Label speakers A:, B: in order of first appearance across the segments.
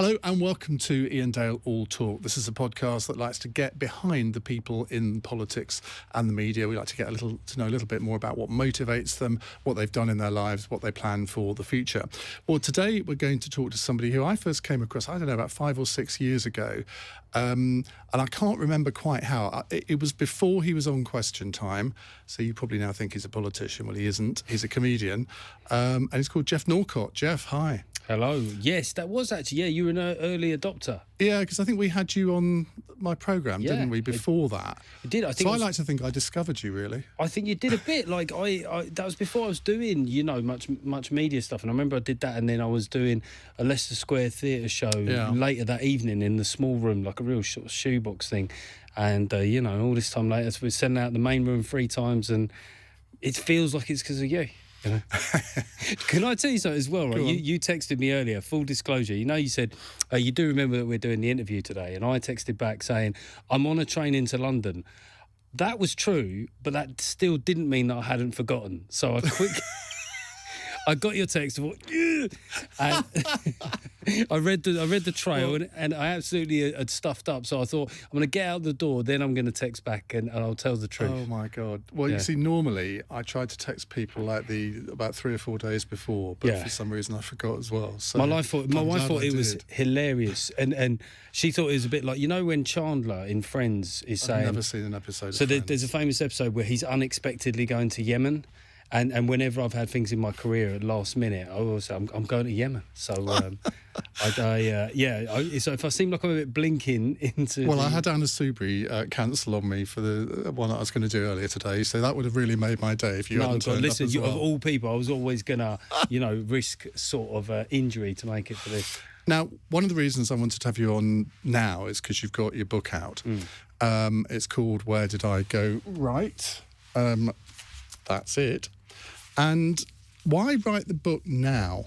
A: Hello and welcome to Iain Dale All Talk. This is a podcast that likes to get behind the people in politics and the media. We like to get to know a little bit more about what motivates them, what they've done in their lives, what they plan for the future. Well, today we're going to talk to somebody who I first came across, I don't know, about 5 or 6 years ago. And I can't remember quite how. It was before he was on Question Time, so you probably now think he's a politician. Well, he isn't. He's a comedian. And he's called Geoff Norcott. Geoff, hi.
B: Hello. Yes, that was actually, you were an early adopter.
A: Yeah, because I think we had you on my programme, didn't we, before that?
B: I did. I
A: like to think I discovered you, really.
B: I think you did a bit. Like, that was before I was doing, much media stuff. And I remember I did that, and then I was doing a Leicester Square Theatre show later that evening in the small room, like a real sort of shoebox thing. And, all this time later, so we're sending out the main room 3 times, and it feels like it's because of you. You know? Can I tell you something as well, right? You texted me earlier, full disclosure. You said, you do remember that we're doing the interview today, and I texted back saying, I'm on a train into London. That was true, but that still didn't mean that I hadn't forgotten. So I got your text, and I read the trail, and I absolutely had stuffed up. So I thought, I'm going to get out the door, then I'm going to text back, and I'll tell the truth.
A: Oh my God! Well, you see, normally I tried to text people about 3 or 4 days before, but for some reason I forgot as well. So
B: my wife thought it was hilarious, and she thought it was a bit like, when Chandler in Friends is saying,
A: I've never seen an episode.
B: So
A: of Friends.
B: There's a famous episode where he's unexpectedly going to Yemen. And whenever I've had things in my career at last minute, I always say, I'm going to Yemen. So, so if I seem like I'm a bit blinking into...
A: Well, I had Anna Soubry cancel on me for the one that I was going to do earlier today, so that would have really made my day if you hadn't turned up as well.
B: Of all people, I was always going to, risk sort of injury to make it for this.
A: Now, one of the reasons I wanted to have you on now is because you've got your book out. It's called Where Did I Go Right? That's it. And why write the book now?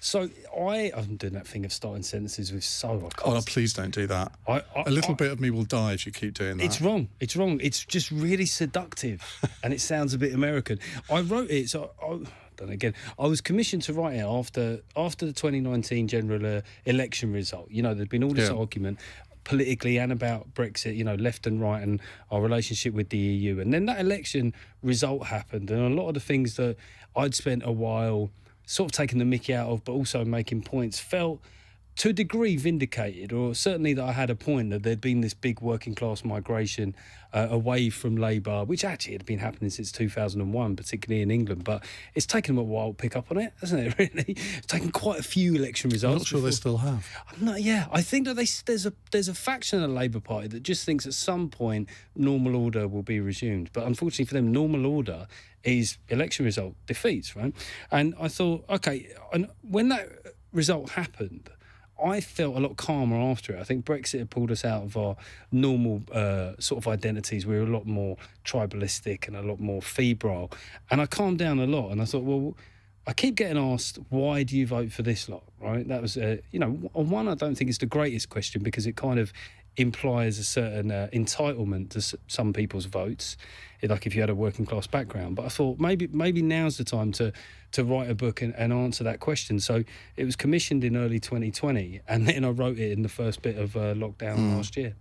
B: So I'm doing that thing of starting sentences with so.
A: Oh, please don't do that. A little bit of me will die if you keep doing that.
B: It's wrong. It's just really seductive, and it sounds a bit American. I wrote it, so I was commissioned to write it after the 2019 general election result. There'd been all this argument politically and about Brexit, left and right, and our relationship with the EU. And then that election result happened, and a lot of the things that I'd spent a while sort of taking the mickey out of, but also making points, felt to a degree vindicated, or certainly that I had a point, that there'd been this big working class migration away from Labour, which actually had been happening since 2001, particularly in England. But it's taken them a while to pick up on it, hasn't it, really? It's taken quite a few election results.
A: I'm not sure they still have.
B: I think that there's a faction of the Labour Party that just thinks at some point normal order will be resumed. But unfortunately for them, normal order is election result defeats, right? And I thought, okay, and when that result happened, I felt a lot calmer after it. I think Brexit had pulled us out of our normal sort of identities. We were a lot more tribalistic and a lot more febrile. And I calmed down a lot. And I thought, well, I keep getting asked, why do you vote for this lot, right? That was, on one, I don't think it's the greatest question, because it kind of implies a certain entitlement to some people's votes, like if you had a working class background. But I thought maybe now's the time to write a book and answer that question. So it was commissioned in early 2020, and then I wrote it in the first bit of lockdown last year.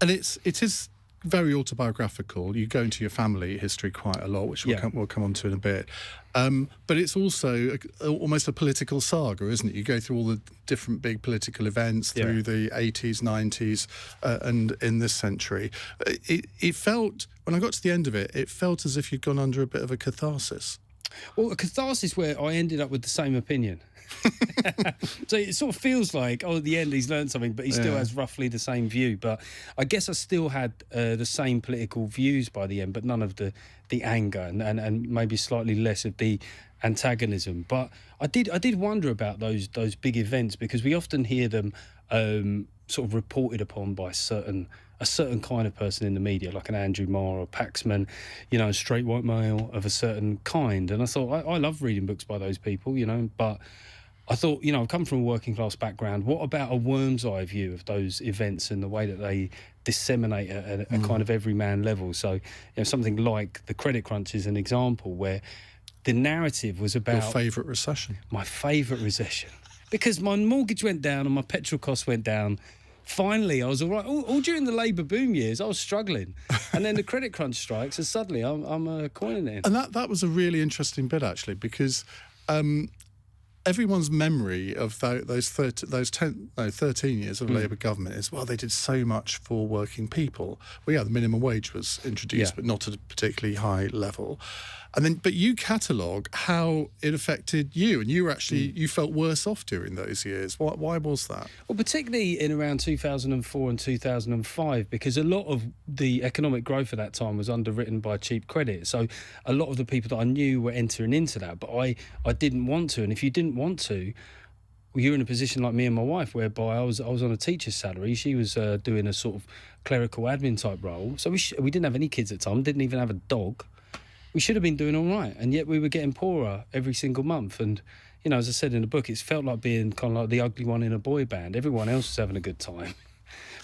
A: And it is very autobiographical. You go into your family history quite a lot, which we'll come on to in a bit. But it's also almost a political saga, isn't it? You go through all the different big political events through the 80s, 90s, and in this century. It felt, when I got to the end of it, it felt as if you'd gone under a bit of a catharsis.
B: Well, a catharsis where I ended up with the same opinion. So it sort of feels like, at the end he's learned something, but he still has roughly the same view. But I guess I still had the same political views by the end, but none of the anger and maybe slightly less of the antagonism. But I did wonder about those big events, because we often hear them sort of reported upon by a certain kind of person in the media, like an Andrew Marr or Paxman, a straight white male of a certain kind. And I thought, I love reading books by those people, but I thought, I've come from a working class background. What about a worm's eye view of those events and the way that they disseminate at a kind of everyman level? So, something like the credit crunch is an example where the narrative was about...
A: Your favourite recession.
B: My favourite recession. because my mortgage went down and my petrol costs went down. Finally, I was all right. All during the Labour boom years, I was struggling. And then the credit crunch strikes, and suddenly I'm coining it.
A: And that was a really interesting bit, actually, because everyone's memory of those 13 years of Labour government is, well, they did so much for working people. Well, yeah, the minimum wage was introduced, but not at a particularly high level. And then, but you catalogue how it affected you, and you were actually you felt worse off during those years. Why was that?
B: Well, particularly in around 2004 and 2005, because a lot of the economic growth at that time was underwritten by cheap credit. So a lot of the people that I knew were entering into that, but I didn't want to. And if you didn't want to, you're in a position like me and my wife, whereby I was on a teacher's salary. She was doing a sort of clerical admin type role. So we didn't have any kids at the time, didn't even have a dog. We should have been doing all right, and yet we were getting poorer every single month. And, you know, as I said in the book, it felt like being kind of like the ugly one in a boy band. Everyone else was having a good time.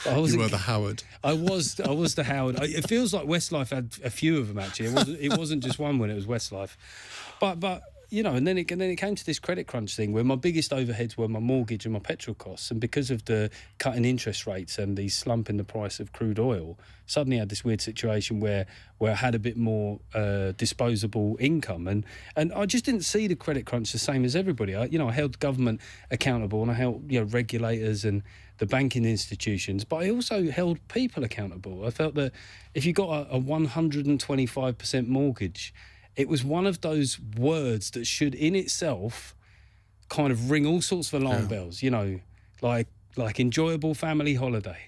B: But
A: You were the Howard.
B: I was the Howard. It feels like Westlife had a few of them, actually. It wasn't just one when it was Westlife. But you know, and then it came to this credit crunch thing where my biggest overheads were my mortgage and my petrol costs, and because of the cut in interest rates and the slump in the price of crude oil, suddenly I had this weird situation where I had a bit more disposable income, and I just didn't see the credit crunch the same as everybody. I held government accountable, and I held regulators and the banking institutions, but I also held people accountable. I felt that if you got a 125% mortgage, it was one of those words that should in itself kind of ring all sorts of alarm bells, like enjoyable family holiday.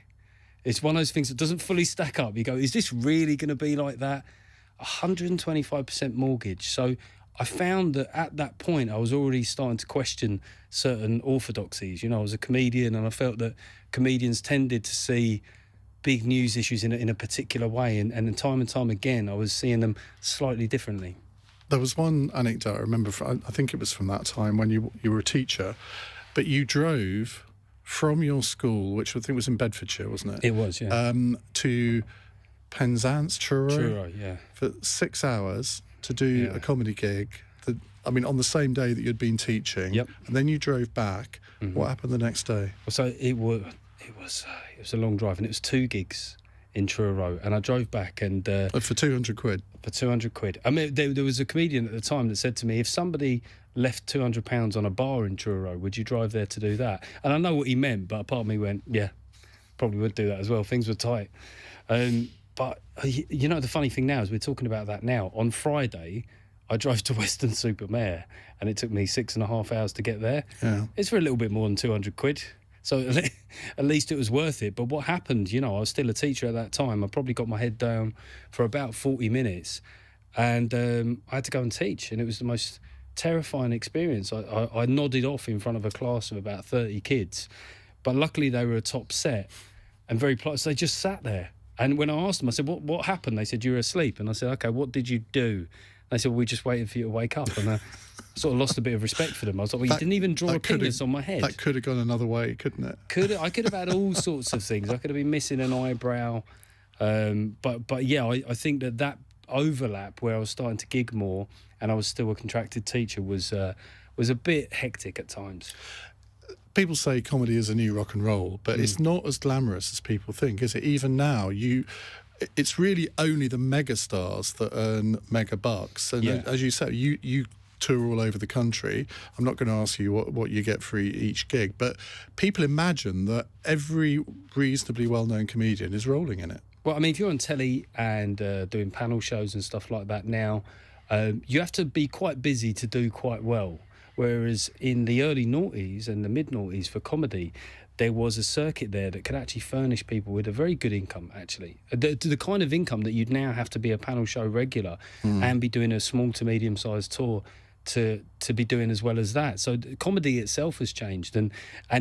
B: It's one of those things that doesn't fully stack up. You go, is this really going to be like that? 125% mortgage. So I found that at that point I was already starting to question certain orthodoxies. I was a comedian, and I felt that comedians tended to see big news issues in a particular way, and time again I was seeing them slightly differently.
A: There was one anecdote I remember I think it was from that time when you were a teacher, but you drove from your school, which I think was in Bedfordshire, wasn't it?
B: It was, yeah.
A: To Penzance, Truro,
B: yeah, for
A: 6 hours to do a comedy gig. On the same day that you'd been teaching.
B: Yep.
A: And then you drove back. Mm-hmm. What happened the next day?
B: So it was a long drive, and it was 2 gigs in Truro, and I drove back and
A: for 200 quid.
B: For 200 quid. I mean, there was a comedian at the time that said to me, if somebody left £200 on a bar in Truro, would you drive there to do that? And I know what he meant, but a part of me went, yeah, probably would do that as well. Things were tight. But the funny thing now is we're talking about that now. On Friday, I drove to Weston-super-Mare, and it took me 6.5 hours to get there.
A: Yeah.
B: It's for a little bit more than 200 quid. So at least it was worth it. But what happened, I was still a teacher at that time. I probably got my head down for about 40 minutes, and I had to go and teach, and it was the most terrifying experience. I nodded off in front of a class of about 30 kids, but luckily they were a top set and very polite, so they just sat there. And when I asked them, I said, what happened? They said, you were asleep. And I said, okay, what did you do? They said, well, we just waited for you to wake up. And I sort of lost a bit of respect for them. I was like, well, you didn't even draw a penis on my head.
A: That could have gone another way, couldn't it?
B: I could have had all sorts of things. I could have been missing an eyebrow. But yeah, I think that overlap where I was starting to gig more and I was still a contracted teacher was a bit hectic at times.
A: People say comedy is a new rock and roll, but it's not as glamorous as people think, is it? Even now, it's really only the mega stars that earn mega bucks. And as you said, you tour all over the country. I'm not going to ask you what you get for each gig, but people imagine that every reasonably well-known comedian is rolling in it.
B: Well, I mean, if you're on telly and doing panel shows and stuff like that now, you have to be quite busy to do quite well. Whereas in the early noughties and the mid-noughties for comedy, there was a circuit there that could actually furnish people with a very good income, actually. The kind of income that you'd now have to be a panel show regular and be doing a small to medium-sized tour to be doing as well as that. So comedy itself has changed. And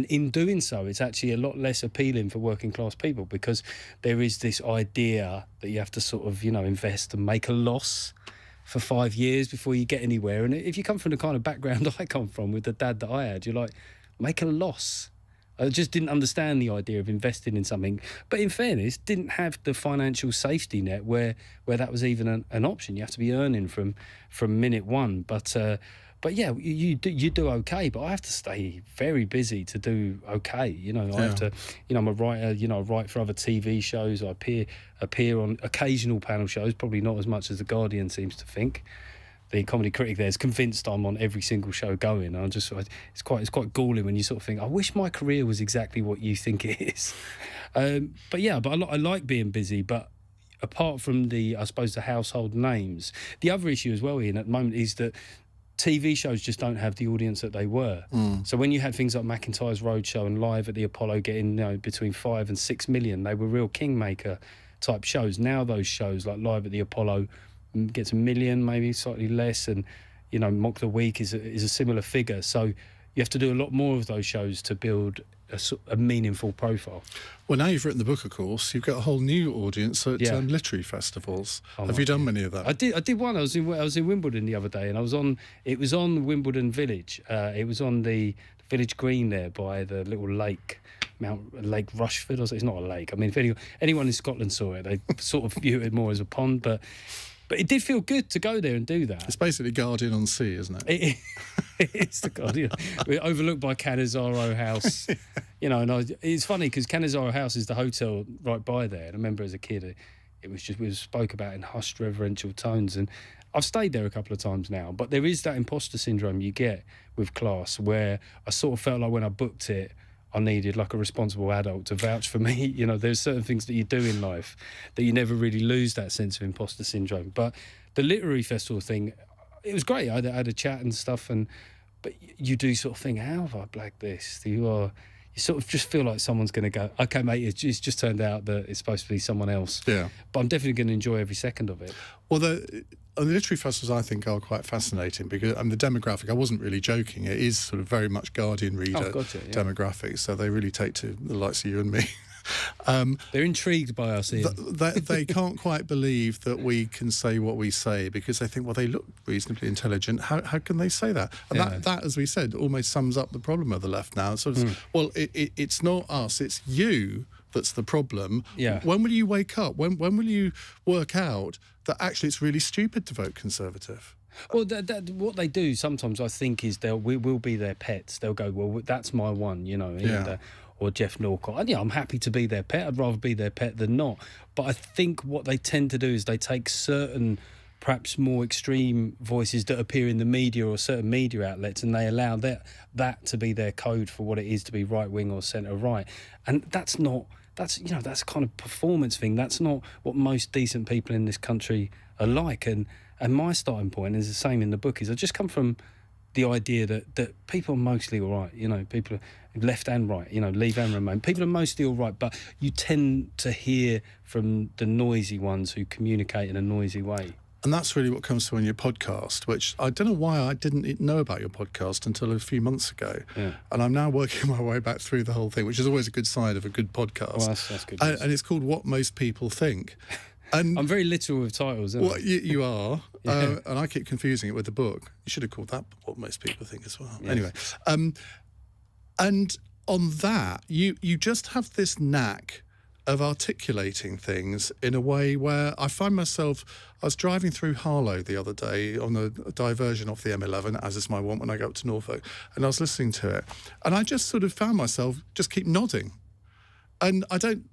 B: in doing so, it's actually a lot less appealing for working class people because there is this idea that you have to sort of, invest and make a loss for 5 years before you get anywhere. And if you come from the kind of background I come from with the dad that I had, you're like, make a loss. I just didn't understand the idea of investing in something. But in fairness, didn't have the financial safety net where that was even an option. You have to be earning from minute one. But But yeah, you do okay. But I have to stay very busy to do okay. You know, I have to. You know, I'm a writer. You know, I write for other TV shows. I appear on occasional panel shows. Probably not as much as the Guardian seems to think. The comedy critic there is convinced I'm on every single show going. It's quite galling when you sort of think, I wish my career was exactly what you think it is. But I like being busy. But apart from the household names, the other issue as well, Ian, at the moment is that TV shows just don't have the audience that they were. So when you had things like McIntyre's Roadshow and Live at the Apollo getting between 5 and 6 million, they were real kingmaker type shows. Now those shows like Live at the Apollo gets 1 million, maybe slightly less, and Mock the Week is a similar figure. So you have to do a lot more of those shows to build a meaningful profile. Well, now you've written the book, of course, you've got a whole new audience at literary festivals. Have you done many of that? I did one. I was in Wimbledon the other day, and it was on Wimbledon Village. It was on the village green there by the little lake. Lake Rushford, it's not a lake. I mean, if anyone in Scotland saw it, they sort of view it more as a pond, but it did feel good to go there and do that. It's basically Guardian on Sea, isn't it? It is the Guardian. We're overlooked by Cannizzaro House. And it's funny because Cannizzaro House is the hotel right by there. And I remember as a kid, it was just, we spoke about in hushed reverential tones. And I've stayed there a couple of times now. But there is that imposter syndrome you get with class where I sort of felt like when I booked it, I needed like a responsible adult to vouch for me. There's certain things that you do in life that you never really lose that sense of imposter syndrome. But the literary festival thing, it was great. I had a chat and stuff, but you do sort of think, how have I blagged this? You sort of just feel like someone's going to go, okay, mate, it's just turned out that it's supposed to be someone else. Yeah. But I'm definitely going to enjoy every second of it. Well, the literary festivals, I think, are quite fascinating because the demographic, I wasn't really joking, it is sort of very much Guardian reader demographic, so they really take to the likes of you and me. They're intrigued by us, Ian. They can't quite believe that we can say what we say because they think, well, they look reasonably intelligent. How can they say that? And that, as we said, almost sums up the problem of the left now. Sort of, well, it's not us, it's you that's the problem. Yeah. When will you wake up? When will you work out that actually it's really stupid to vote Conservative? Well, what they do sometimes, I think, is we will be their pets. They'll go, well, that's my one, or Geoff Norcott. And I'm happy to be their pet. I'd rather be their pet than not. But I think what they tend to do is they take certain, perhaps more extreme voices that appear in the media or certain media outlets, and they allow that to be their code for what it is to be right wing or centre right. And that's kind of performance thing. That's not what most decent people in this country are like. And my starting point is the same in the book. Is I just come from the idea that people are mostly all right. People are left and right. Leave and remain. People are mostly all right, but you tend to hear from the noisy ones who communicate in a noisy way. And that's really what comes through on your podcast, which I don't know why I didn't know about your podcast until a few months ago. Yeah. And I'm now working my way back through the whole thing, which is always a good sign of a good podcast. Well, that's good. And it's called What Most People Think. And I'm very literal with titles, isn't I? You are. And I keep confusing it with the book. You should have called that What Most People Think as well. Yes. Anyway. And on that, you just have this knack of articulating things in a way where I find myself... I was driving through Harlow the other day on a diversion off the M11, as is my want when I go up to Norfolk, and I was listening to it, and I just sort of found myself just keep nodding. And I don't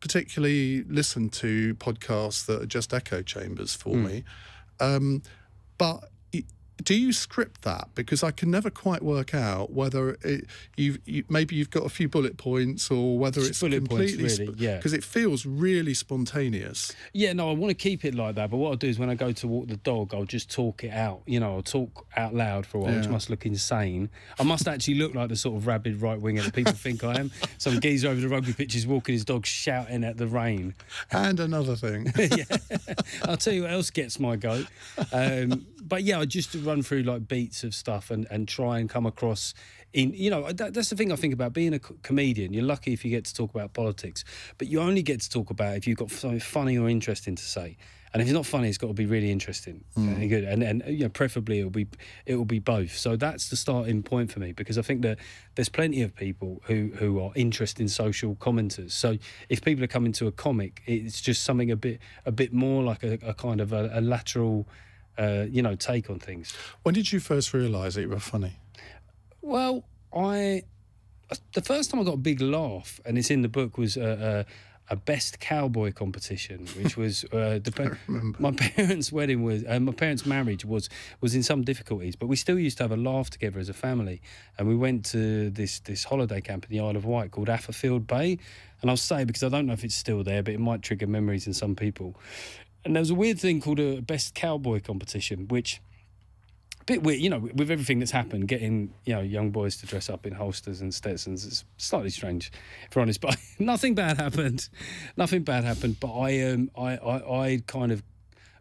B: particularly listen to podcasts that are just echo chambers for me, but... Do you script that? Because I can never quite work out whether maybe you've got a few bullet points or whether it's completely... Really, because it feels really spontaneous. Yeah, no, I want to keep it like that, but what I'll do is when I go to walk the dog, I'll just talk it out. I'll talk out loud for a while, which must look insane. I must actually look like the sort of rabid right-winger that people think I am. Some geezer over the rugby pitch is walking his dog shouting at the rain. And another thing. I'll tell you what else gets my goat. But yeah, I just run through like beats of stuff and try and come across in, that's the thing I think about being a comedian. You're lucky if you get to talk about politics, but you only get to talk about it if you've got something funny or interesting to say. And if it's not funny, it's got to be really interesting and good. And preferably it will be both. So that's the starting point for me, because I think that there's plenty of people who are interested in social commenters. So if people are coming to a comic, it's just something a bit more like a kind of a lateral take on things.
A: When did you first realise that you were funny?
B: Well, the first time I got a big laugh, and it's in the book, was a best cowboy competition, which was my parents' wedding was my parents' marriage was in some difficulties, but we still used to have a laugh together as a family. And we went to this holiday camp in the Isle of Wight called Afferfield Bay, and I'll say, because I don't know if it's still there, but it might trigger memories in some people. And there was a weird thing called a best cowboy competition, which a bit weird, with everything that's happened, getting young boys to dress up in holsters and Stetsons. It's slightly strange, if we're honest. But nothing bad happened. But I kind of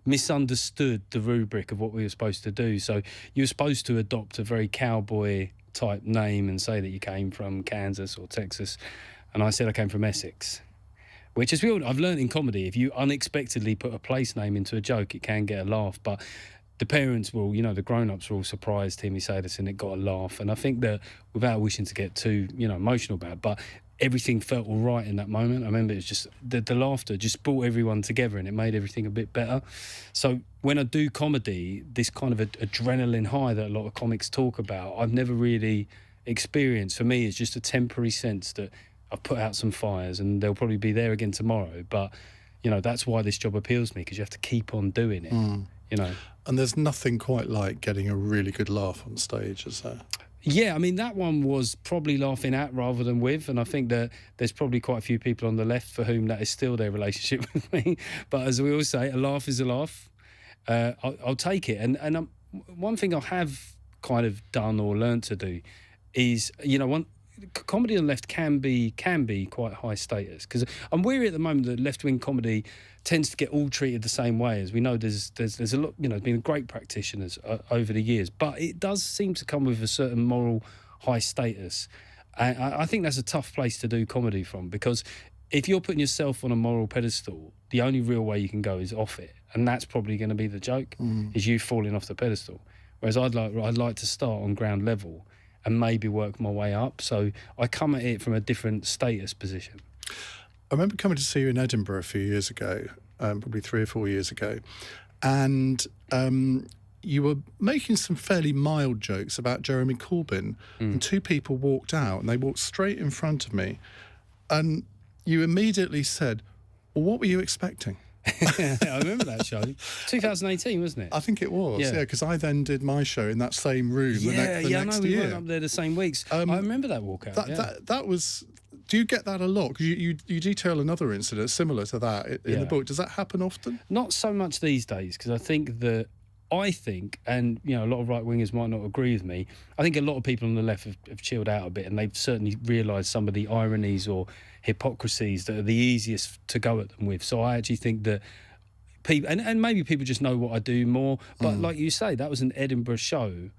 B: misunderstood the rubric of what we were supposed to do. So you were supposed to adopt a very cowboy type name and say that you came from Kansas or Texas, and I said I came from Essex. Which, as I've learned in comedy, if you unexpectedly put a place name into a joke, it can get a laugh. But the parents were all, the grown-ups were all surprised to hear me say this, and it got a laugh. And I think that, without wishing to get too, emotional about it, but everything felt all right in that moment. I remember it was just, the laughter just brought everyone together, and it made everything a bit better. So when I do comedy, this kind of adrenaline high that a lot of comics talk about, I've never really experienced. For me, it's just a temporary sense that I've put out some fires and they'll probably be there again tomorrow. But, that's why this job appeals to me, because you have to keep on doing it, And
A: there's nothing quite like getting a really good laugh on stage, is there?
B: Yeah, I mean, that one was probably laughing at rather than with, and I think that there's probably quite a few people on the left for whom that is still their relationship with me. But as we always say, a laugh is a laugh. I'll take it. And one thing I have kind of done or learned to do is, comedy on the left can be quite high status, because I'm weary at the moment that left-wing comedy tends to get all treated the same way. As we know, there's a lot, been great practitioners over the years, but it does seem to come with a certain moral high status. And I think that's a tough place to do comedy from, because if you're putting yourself on a moral pedestal, the only real way you can go is off it, and that's probably going to be the joke, is you falling off the pedestal. Whereas I'd like to start on ground level and maybe work my way up. So I come at it from a different status position.
A: I remember coming to see you in Edinburgh a few years ago, probably 3 or 4 years ago, and you were making some fairly mild jokes about Jeremy Corbyn, and two people walked out, and they walked straight in front of me, and you immediately said, well, what were you expecting?
B: I remember that show. 2018, wasn't it?
A: I think it was, yeah, because I then did my show in that same room the next year.
B: We weren't up there the same weeks. I remember that walkout.
A: That was... Do you get that a lot? Because you detail another incident similar to that in the book. Does that happen often?
B: Not so much these days, because I think, and a lot of right-wingers might not agree with me, I think a lot of people on the left have chilled out a bit, and they've certainly realised some of the ironies or hypocrisies that are the easiest to go at them with. So I actually think that people, and maybe people just know what I do more, but like you say, that was an Edinburgh show.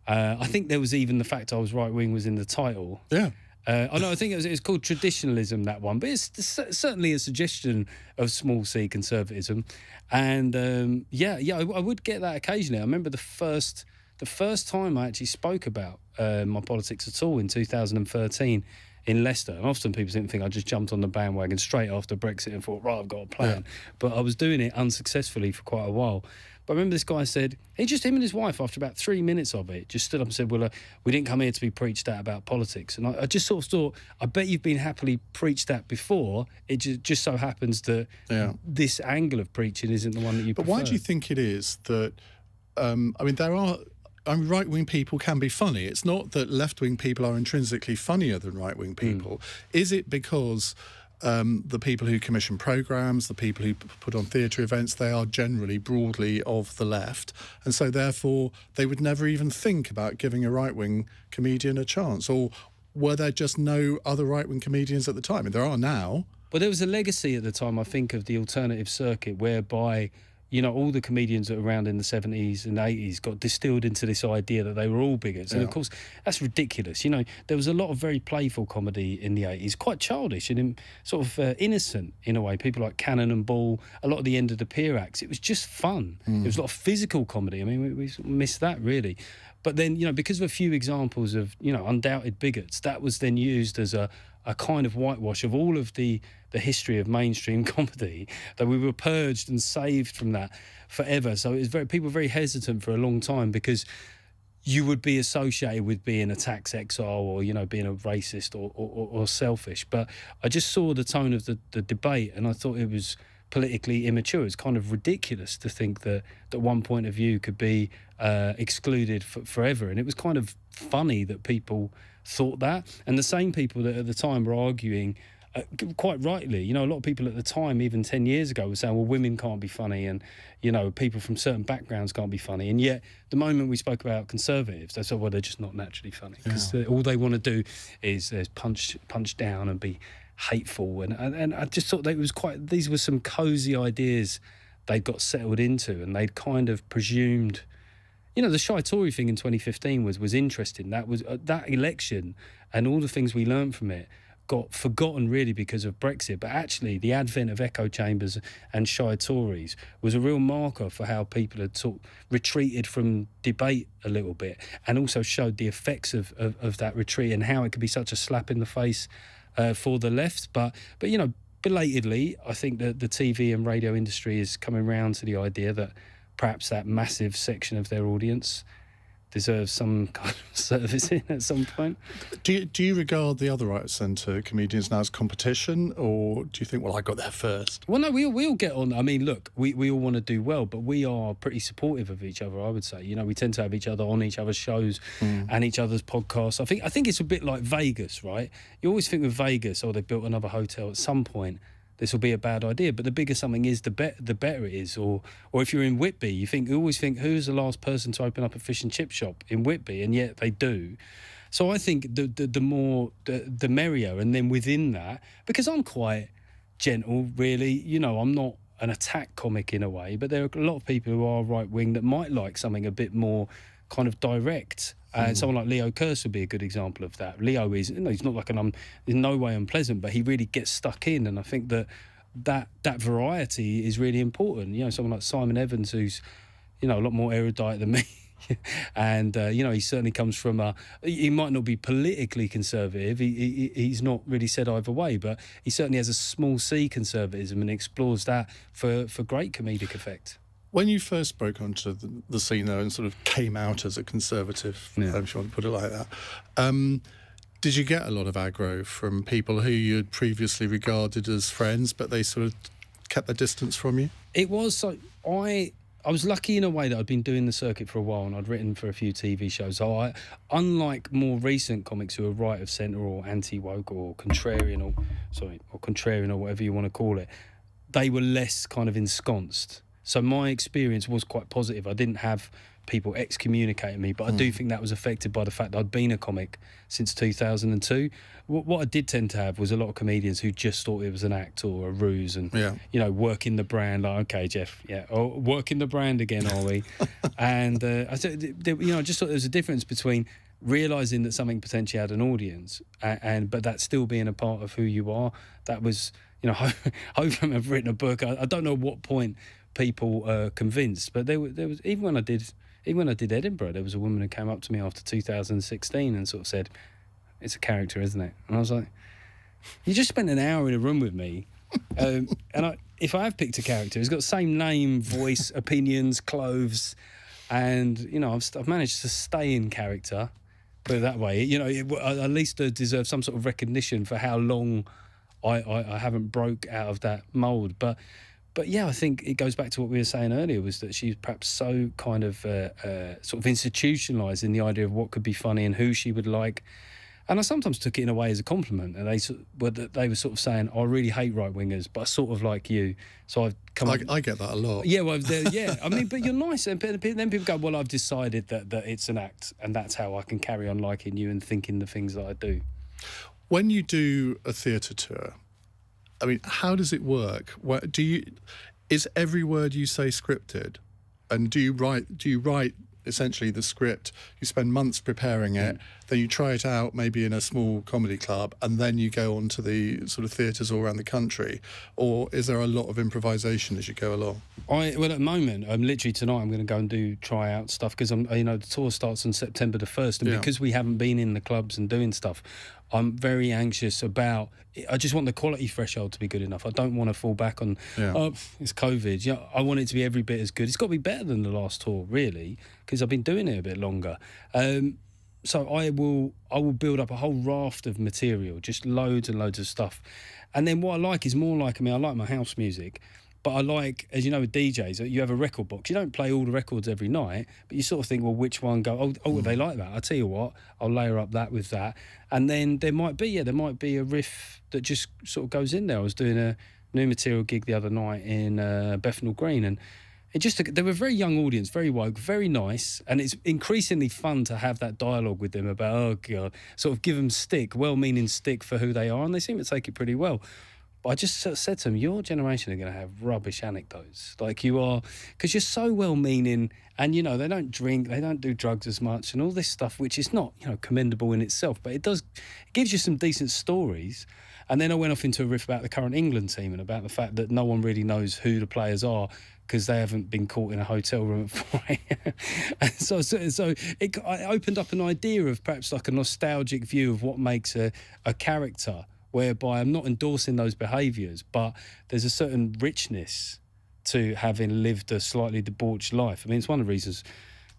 B: I think there was even the fact I was right-wing was in the title. Yeah. I think it was called Traditionalism, that one, but it's certainly a suggestion of small c conservatism. And I would get that occasionally. I remember the first time I actually spoke about my politics at all in 2013 in Leicester, and often people didn't think I just jumped on the bandwagon straight after Brexit and thought, right, I've got a plan. Yeah. But I was doing it unsuccessfully for quite a while. But I remember this guy said, him and his wife, after about 3 minutes of it, just stood up and said, well, we didn't come here to be preached at about politics. And I just sort of thought, I bet you've been happily preached at before. It just so happens that this angle of preaching isn't the one that you prefer.
A: But why do you think it is that, right-wing people can be funny. It's not that left-wing people are intrinsically funnier than right-wing people. Is it because the people who commission programmes, the people who put on theatre events, they are generally broadly of the left, and so therefore they would never even think about giving a right-wing comedian a chance? Or were there just no other right-wing comedians at the time? And there are now.
B: Well, there was a legacy at the time, I think, of the alternative circuit, whereby all the comedians that were around in the 70s and 80s got distilled into this idea that they were all bigots. And, of course, that's ridiculous. There was a lot of very playful comedy in the 80s, quite childish and sort of innocent in a way. People like Cannon and Ball, a lot of the End of the Pier acts. It was just fun. It was a lot of physical comedy. I mean, we missed that, really. But then, you know, because of a few examples of, you know, undoubted bigots, that was then used as a kind of whitewash of all of the history of mainstream comedy, that we were purged and saved from that forever. So it was people were very hesitant for a long time, because you would be associated with being a tax exile, or, you know, being a racist or selfish. But I just saw the tone of the debate, and I thought it was politically immature. It's kind of ridiculous to think that one point of view could be excluded forever. And it was kind of funny that people thought that. And the same people that at the time were arguing, quite rightly, you know, a lot of people at the time, even 10 years ago, were saying, well, women can't be funny, and, you know, people from certain backgrounds can't be funny. And yet, the moment we spoke about conservatives, they said, well, they're just not naturally funny, because all they want to do is punch down and be hateful. And I just thought these were some cosy ideas they'd got settled into, and they'd kind of presumed, you know, the Shy Tory thing in 2015 was interesting. That was that election, and all the things we learned from it got forgotten really because of Brexit. But actually, the advent of echo chambers and Shy Tories was a real marker for how people had sort of retreated from debate a little bit, and also showed the effects of that retreat, and how it could be such a slap in the face for the left. But you know, belatedly, I think that the TV and radio industry is coming round to the idea that perhaps that massive section of their audience deserves some kind of servicing at some point.
A: Do you regard the other right of centre comedians now as competition, or do you think, well, I got there first?
B: Well, no, we all get on. I mean, look, we all want to do well, but we are pretty supportive of each other, I would say. You know, we tend to have each other on each other's shows and each other's podcasts. I think it's a bit like Vegas, right? You always think with Vegas, oh, they built another hotel at some point, this will be a bad idea. But the bigger something is, the better it is. Or if you're in Whitby, you always think, who's the last person to open up a fish and chip shop in Whitby? And yet they do. So I think the more, the merrier. And then within that, because I'm quite gentle, really, you know, I'm not an attack comic in a way, but there are a lot of people who are right-wing that might like something a bit more kind of direct. And someone like Leo Kearse would be a good example of that. Leo is, you know, he's not like in no way unpleasant, but he really gets stuck in. And I think that variety is really important. You know, someone like Simon Evans, who's, you know, a lot more erudite than me. And, you know, he certainly comes from he might not be politically conservative. He's not really said either way, but he certainly has a small c conservatism and explores that for great comedic effect.
A: When you first broke onto the scene, though, and sort of came out as a conservative, if you want to put it like that, did you get a lot of aggro from people who you'd previously regarded as friends, but they sort of kept their distance from you?
B: It was so. I was lucky in a way that I'd been doing the circuit for a while, and I'd written for a few TV shows. So unlike more recent comics who are right of centre or anti-woke or contrarian or whatever you want to call it, they were less kind of ensconced. So my experience was quite positive. I didn't have people excommunicating me, but I do think that was affected by the fact that I'd been a comic since 2002. What I did tend to have was a lot of comedians who just thought it was an act or a ruse, and you know, working the brand. Like, okay, Geoff, working the brand again, are we? And I just thought there was a difference between realising that something potentially had an audience, but that still being a part of who you are. That was, you know, hopefully I've written a book. I don't know what point people convinced, but there was even when I did Edinburgh, there was a woman who came up to me after 2016 and sort of said, "It's a character, isn't it?" And I was like, "You just spent an hour in a room with me, and if I have picked a character, it's got the same name, voice, opinions, clothes, and you know, I've managed to stay in character, put it that way. You know, at least deserve some sort of recognition for how long I haven't broke out of that mould, But yeah, I think it goes back to what we were saying earlier, was that she's perhaps so kind of sort of institutionalised in the idea of what could be funny and who she would like. And I sometimes took it in a way as a compliment. And they were sort of saying, I really hate right-wingers, but I sort of like you. So I've come
A: I get that a lot.
B: Yeah, well, yeah. I mean, but you're nice. And then people go, well, I've decided that it's an act, and that's how I can carry on liking you and thinking the things that I do.
A: When you do a theatre tour, I mean, how does it work? Is every word you say scripted? And do you write essentially the script? You spend months preparing it, then you try it out maybe in a small comedy club, and then you go on to the sort of theatres all around the country? Or is there a lot of improvisation as you go along?
B: Well, at the moment, literally tonight, I'm going to go and try out stuff, because the tour starts on September the 1st, and because we haven't been in the clubs and doing stuff, I'm very anxious about. I just want the quality threshold to be good enough. I don't want to fall back on. It's COVID. Yeah, I want it to be every bit as good. It's got to be better than the last tour, really, because I've been doing it a bit longer. So I will build up a whole raft of material, just loads and loads of stuff. And then what I like is more like, I like my house music, but I like, as you know, with DJs, you have a record box. You don't play all the records every night, but you sort of think, well, which one go? Oh, they like that. I'll tell you what, I'll layer up that with that. And then there might be a riff that just sort of goes in there. I was doing a new material gig the other night in Bethnal Green, and they were a very young audience, very woke, very nice, and it's increasingly fun to have that dialogue with them about, oh God, sort of give them stick, well-meaning stick for who they are, and they seem to take it pretty well. But I just sort of said to them, your generation are going to have rubbish anecdotes, like you are, because you're so well-meaning, and, they don't drink, they don't do drugs as much, and all this stuff, which is not, commendable in itself, but it gives you some decent stories. And then I went off into a riff about the current England team and about the fact that no one really knows who the players are because they haven't been caught in a hotel room at 4 a.m. And so I opened up an idea of perhaps like a nostalgic view of what makes a character, whereby I'm not endorsing those behaviours, but there's a certain richness to having lived a slightly debauched life. It's one of the reasons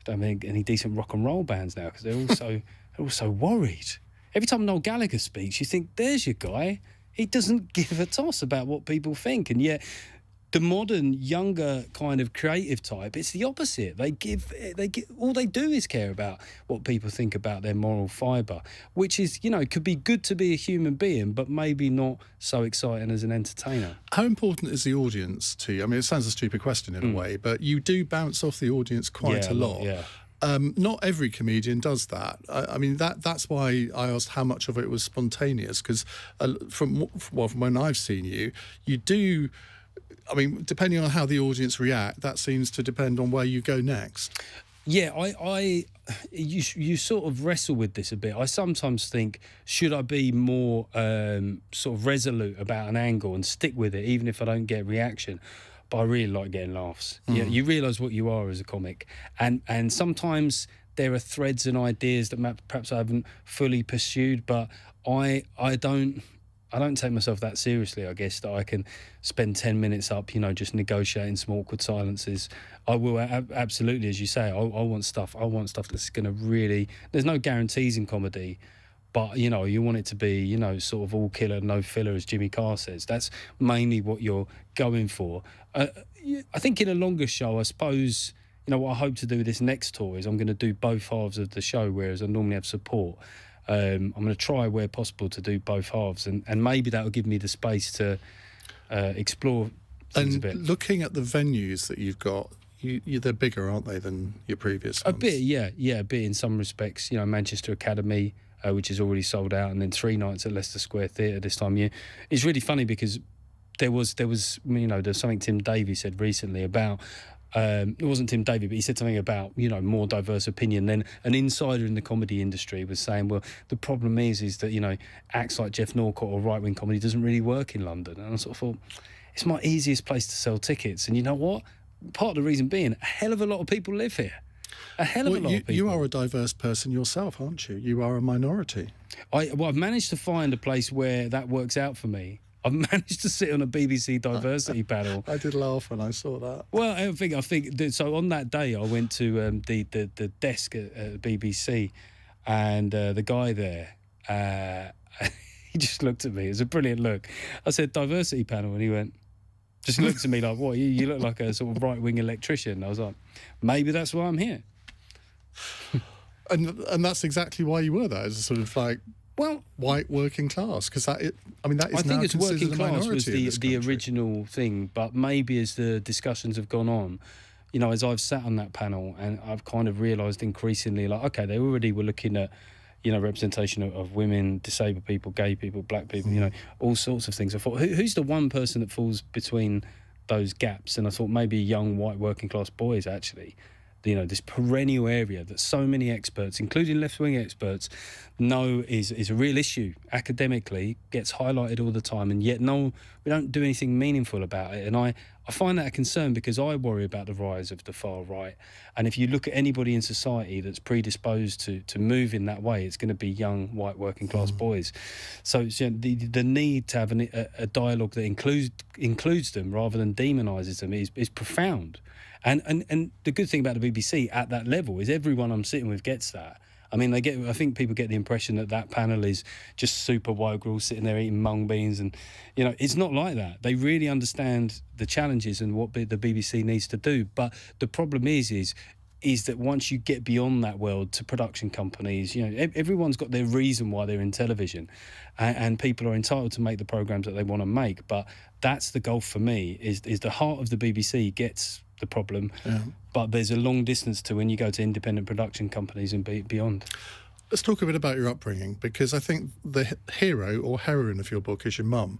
B: I don't think any decent rock and roll bands now, because they're all so worried. Every time Noel Gallagher speaks, you think, there's your guy. He doesn't give a toss about what people think. And yet the modern, younger kind of creative type, it's the opposite. They give all they do is care about what people think about their moral fibre, which is, could be good to be a human being, but maybe not so exciting as an entertainer.
A: How important is the audience to you? It sounds a stupid question in a way, but you do bounce off the audience quite a lot.
B: Yeah.
A: Not every comedian does that. That's why I asked how much of it was spontaneous, because from when I've seen you, you do. Depending on how the audience react, that seems to depend on where you go next.
B: Yeah, you sort of wrestle with this a bit. I sometimes think, should I be more sort of resolute about an angle and stick with it, even if I don't get reaction? But I really like getting laughs. Yeah, you realise what you are as a comic, and sometimes there are threads and ideas that perhaps I haven't fully pursued, but I don't take myself that seriously, I guess, that I can spend 10 minutes up, just negotiating some awkward silences. I will absolutely, as you say, I want stuff that's going to really. There's no guarantees in comedy. But, you want it to be, sort of all killer, no filler, as Jimmy Carr says. That's mainly what you're going for. I think in a longer show, I suppose, what I hope to do with this next tour is I'm going to do both halves of the show, whereas I normally have support. I'm going to try where possible to do both halves, and maybe that will give me the space to explore things a bit.
A: Looking at the venues that you've got, they're bigger, aren't they, than your previous ones?
B: A bit, yeah, a bit in some respects. Manchester Academy, which is already sold out, and then 3 nights at Leicester Square Theatre this time of year. It's really funny because there was there's something Tim Davie said recently about, it wasn't Tim Davie, but he said something about, more diverse opinion. Then an insider in the comedy industry was saying, well, the problem is that, acts like Geoff Norcott or right-wing comedy doesn't really work in London. And I sort of thought, it's my easiest place to sell tickets. And you know what? Part of the reason being, a hell of a lot of people live here. A hell of a lot of people.
A: You are a diverse person yourself, aren't you? You are a minority.
B: I've managed to find a place where that works out for me. I've managed to sit on a BBC diversity panel.
A: I did laugh when I saw that.
B: Well, I think that, so on that day I went to the desk at BBC, and the guy there, he just looked at me. It was a brilliant look. I said, diversity panel, and he went, just looked at me like, what, you look like a sort of right-wing electrician. I was like, maybe that's why I'm here.
A: And that's exactly why you were there, as a sort of like, well, white working class, because that is
B: I think it's working class was the
A: country.
B: Original thing, but maybe as the discussions have gone on, as I've sat on that panel, and I've kind of realised increasingly, like, okay, they already were looking at, representation of women, disabled people, gay people, black people, all sorts of things. I thought, who's the one person that falls between those gaps? And I thought maybe young white working class boys, actually. this perennial area that so many experts, including left-wing experts, know is a real issue academically, gets highlighted all the time, and yet we don't do anything meaningful about it. And I find that a concern, because I worry about the rise of the far right. And if you look at anybody in society that's predisposed to move in that way, it's going to be young, white, working-class boys. So the need to have a dialogue that includes them rather than demonises them is profound. And the good thing about the BBC at that level is everyone I'm sitting with gets that. I mean, I think people get the impression that panel is just super woke, we're all sitting there eating mung beans, and it's not like that. They really understand the challenges and what the BBC needs to do. But the problem is that once you get beyond that world to production companies, everyone's got their reason why they're in television, and people are entitled to make the programmes that they want to make. But that's the gulf for me, is the heart of the BBC gets the problem, but there's a long distance to when you go to independent production companies and beyond.
A: Let's talk a bit about your upbringing, because I think the hero or heroine of your book is your mum.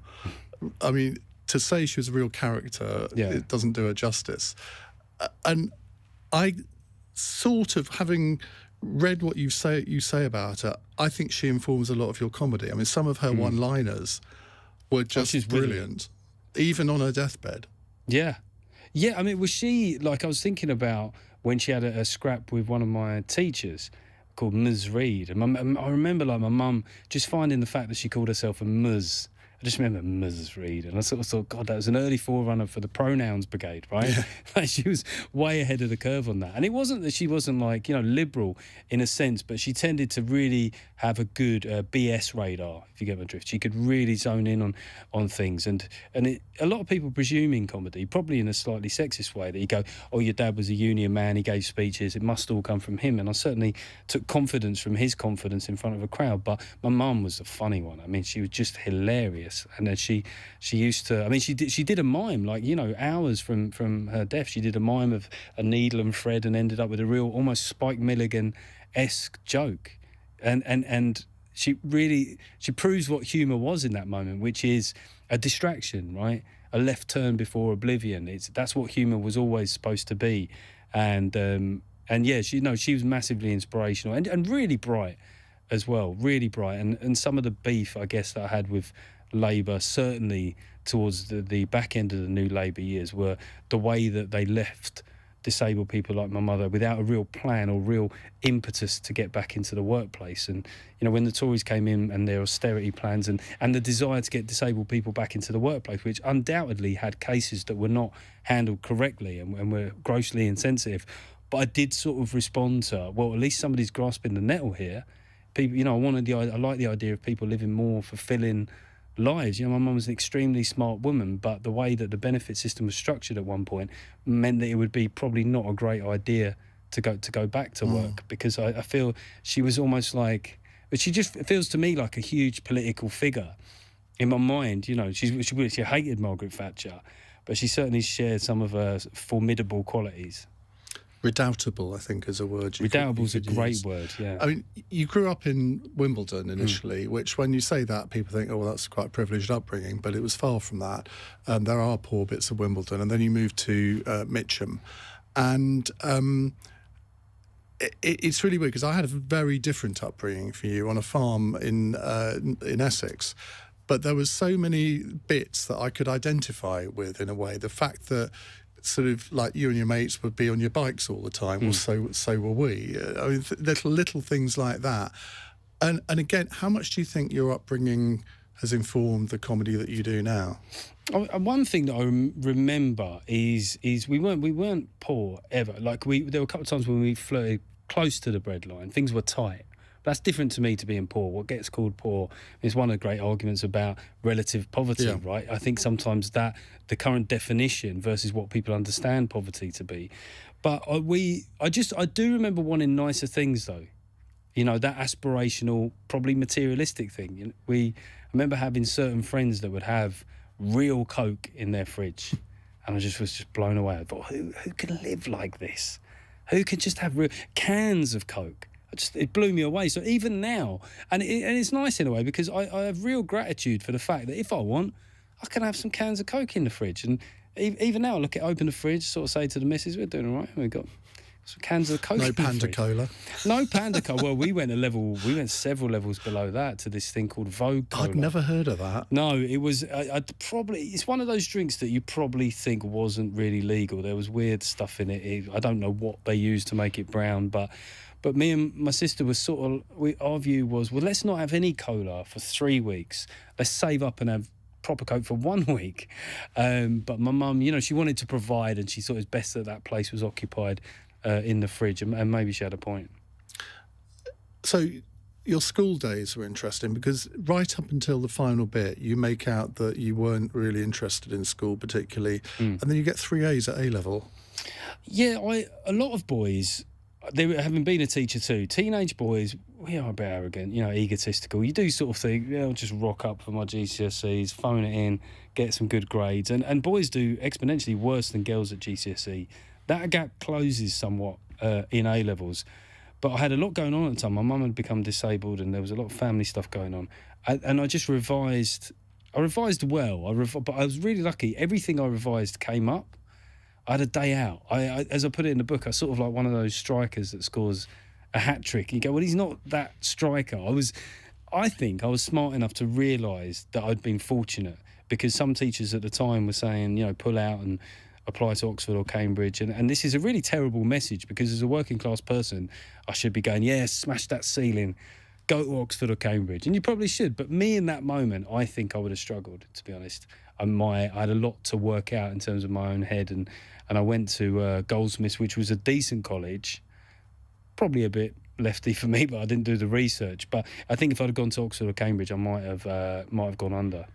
A: I mean, to say she was a real character, it doesn't do her justice. And I sort of, having read what you say about her, I think she informs a lot of your comedy. I mean, some of her one-liners were just brilliant, even on her deathbed.
B: Yeah, I mean, was she, like, I was thinking about when she had a scrap with one of my teachers called Ms. Reed. And I remember, like, my mum just finding the fact that she called herself a Ms. I just remember Ms. Reed, and I sort of thought, God, that was an early forerunner for the pronouns brigade, right? Yeah. Like, she was way ahead of the curve on that. And it wasn't that she wasn't, like, liberal in a sense, but she tended to really have a good BS radar, if you get my drift. She could really zone in on things. And a lot of people presume in comedy, probably in a slightly sexist way, that you go, oh, your dad was a union man, he gave speeches, it must all come from him. And I certainly took confidence from his confidence in front of a crowd. But my mum was a funny one. I mean, she was just hilarious. And then she used to, I mean, she did a mime, like, hours from her death. She did a mime of a needle and thread and ended up with a real, almost Spike Milligan-esque joke. And she proves what humour was in that moment, which is a distraction, right? A left turn before oblivion. That's what humour was always supposed to be. And yeah, she was massively inspirational and really bright as well, really bright. And some of the beef, I guess, that I had with Labour, certainly towards the back end of the new Labour years, were the way that they left disabled people like my mother without a real plan or real impetus to get back into the workplace. And when the Tories came in and their austerity plans and the desire to get disabled people back into the workplace, which undoubtedly had cases that were not handled correctly and were grossly insensitive, but I did sort of respond to, well, at least somebody's grasping the nettle here. People, I like the idea of people living more fulfilling lives. My mum was an extremely smart woman, but the way that the benefit system was structured at one point meant that it would be probably not a great idea to go back to work, because I feel she was almost like, but she just feels to me like a huge political figure in my mind. She hated Margaret Thatcher, but she certainly shared some of her formidable qualities.
A: Redoubtable, I think, is a word.
B: Redoubtable is a great word, yeah.
A: I mean, you grew up in Wimbledon initially, which when you say that, people think, oh, well, that's quite a privileged upbringing, but it was far from that. There are poor bits of Wimbledon. And then you moved to Mitcham. And it's really weird, because I had a very different upbringing from you on a farm in Essex. But there was so many bits that I could identify with in a way. The fact that sort of like you and your mates would be on your bikes all the time, or so were we. I mean, little things like that. And again, how much do you think your upbringing has informed the comedy that you do now?
B: One thing that I remember is we weren't poor ever. Like there were a couple of times when we flirted close to the breadline. Things were tight. That's different to me to being poor. What gets called poor is one of the great arguments about relative poverty, right? I think sometimes that the current definition versus what people understand poverty to be. But I do remember wanting nicer things, though. That aspirational, probably materialistic thing. I remember having certain friends that would have real Coke in their fridge, and I was just blown away. I thought, who can live like this? Who can just have real cans of Coke? It blew me away. So even now, and it's nice in a way, because I have real gratitude for the fact that if I want, I can have some cans of Coke in the fridge. And even now, I open the fridge, sort of say to the missus, we're doing all right. We've got cans of Coke.
A: No Panda Cola.
B: No Panda Cola. Well, we went several levels below that to this thing called Vogue Cola.
A: I'd never heard of that.
B: No, it was. It's one of those drinks that you probably think wasn't really legal. There was weird stuff in it. I don't know what they used to make it brown, but me and my sister was our view was, well, let's not have any cola for 3 weeks. Let's save up and have proper Coke for 1 week. But my mum, she wanted to provide, and she thought it was best that place was occupied in the fridge, and maybe she had a point.
A: So your school days were interesting because right up until the final bit, you make out that you weren't really interested in school particularly, and then you get 3 A's at A-level. Yeah,
B: a lot of boys, having been a teacher too, teenage boys, we are a bit arrogant, egotistical. You do sort of think, I'll just rock up for my GCSEs, phone it in, get some good grades. And boys do exponentially worse than girls at GCSE. That gap closes somewhat in A-levels. But I had a lot going on at the time. My mum had become disabled and there was a lot of family stuff going on. And I just revised. I revised well, but I was really lucky. Everything I revised came up. I had a day out. As I put it in the book, I sort of like one of those strikers that scores a hat-trick. You go, well, he's not that striker. I think I was smart enough to realise that I'd been fortunate because some teachers at the time were saying, pull out and apply to Oxford or Cambridge. And this is a really terrible message because as a working class person, I should be going, smash that ceiling, go to Oxford or Cambridge. And you probably should. But me in that moment, I think I would have struggled, to be honest. I had a lot to work out in terms of my own head. And I went to Goldsmiths, which was a decent college, probably a bit lefty for me, but I didn't do the research. But I think if I'd have gone to Oxford or Cambridge, I might have gone under.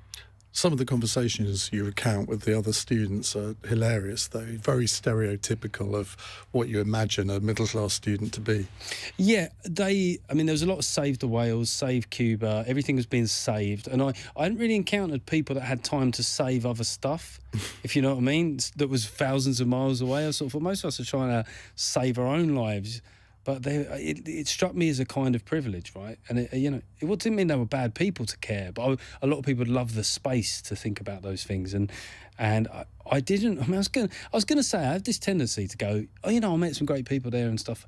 A: Some of the conversations you recount with the other students are hilarious, though, very stereotypical of what you imagine a middle-class student to be. Yeah, there was a lot of Save the Whales, Save Cuba, everything was being saved, and I hadn't really encountered people that had time to save other stuff, if you know what I mean, that was thousands of miles away. I sort of thought most of us are trying to save our own lives. But it struck me as a kind of privilege, right? And it didn't mean they were bad people to care, but a lot of people would love the space to think about those things. And I didn't. I was going to say I have this tendency to go, I met some great people there and stuff.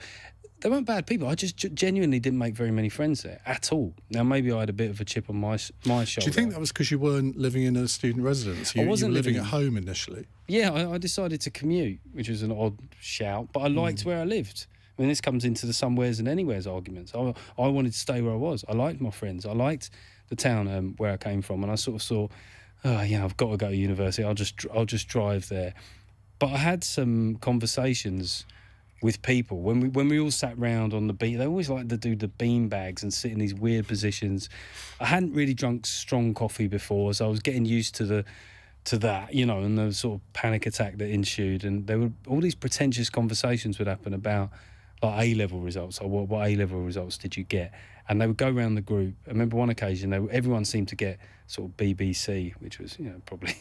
A: They weren't bad people. I just genuinely didn't make very many friends there at all. Now maybe I had a bit of a chip on my shoulder. Do you think that was because you weren't living in a student residence? You were living at home initially. Yeah,
B: I decided to commute, which was an odd shout, but I liked where I lived. I mean, this comes into the somewheres and anywheres arguments. I wanted to stay where I was. I liked my friends. I liked the town where I came from, and I sort of saw, I've got to go to university. I'll just drive there. But I had some conversations with people when we all sat round on the beach. They always like to do the bean bags and sit in these weird positions. I hadn't really drunk strong coffee before, so I was getting used to that, and the sort of panic attack that ensued. And there were all these pretentious conversations would happen about like A-level results, or what A-level results did you get? And they would go around the group. I remember one occasion, everyone seemed to get sort of BBC, which was, probably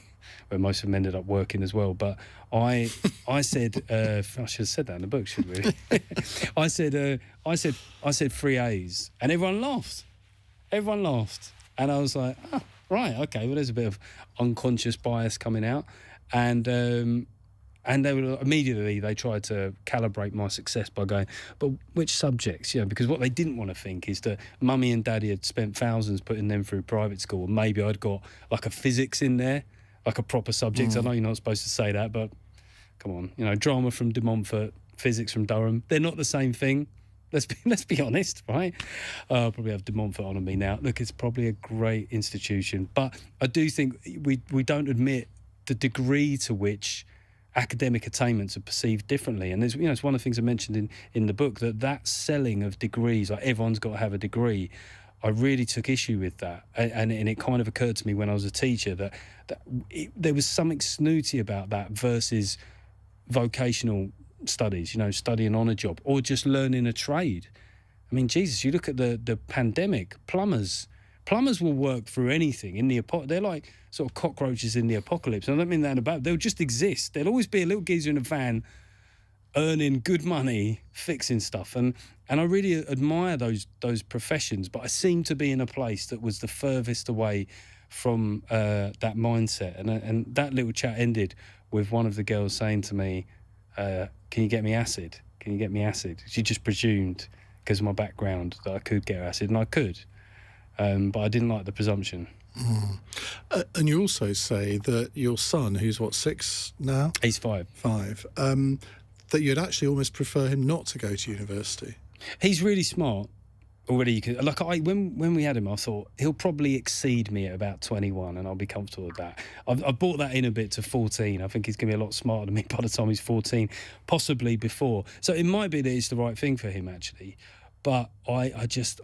B: where most of them ended up working as well. But I said, I should have said that in the book, shouldn't we? I said 3 A's, and everyone laughed. Everyone laughed. And I was like, oh, right, okay, well, there's a bit of unconscious bias coming out. And they tried to calibrate my success by going, but which subjects? Because what they didn't want to think is that mummy and daddy had spent thousands putting them through private school. And maybe I'd got like a physics in there, like a proper subject. I know you're not supposed to say that, but come on, drama from De Montfort, physics from Durham. They're not the same thing. Let's be honest, right? I'll probably have De Montfort on me now. Look, it's probably a great institution, but I do think we don't admit the degree to which academic attainments are perceived differently. And there's, it's one of the things I mentioned in the book, that selling of degrees, like everyone's got to have a degree. I really took issue with that. And it kind of occurred to me when I was a teacher that there was something snooty about that versus vocational studies, studying on a job or just learning a trade. I mean, Jesus, you look at the pandemic, plumbers will work through anything. They're like sort of cockroaches in the apocalypse. And I don't mean that in a bad. They'll just exist. There'll always be a little geezer in a van earning good money, fixing stuff. And I really admire those professions, but I seem to be in a place that was the furthest away from that mindset. And that little chat ended with one of the girls saying to me, can you get me acid? can you get me acid? She just presumed, because of my background, that I could get her acid, and I could. But I didn't like the presumption.
A: And you also say that your son, who's, 6 now?
B: He's 5.
A: 5. That you'd actually almost prefer him not to go to university.
B: He's really smart. Already, you could, like when we had him, I thought he'll probably exceed me at about 21, and I'll be comfortable with that. I've brought that in a bit to 14. I think he's going to be a lot smarter than me by the time he's 14, possibly before. So it might be that it's the right thing for him, actually. But I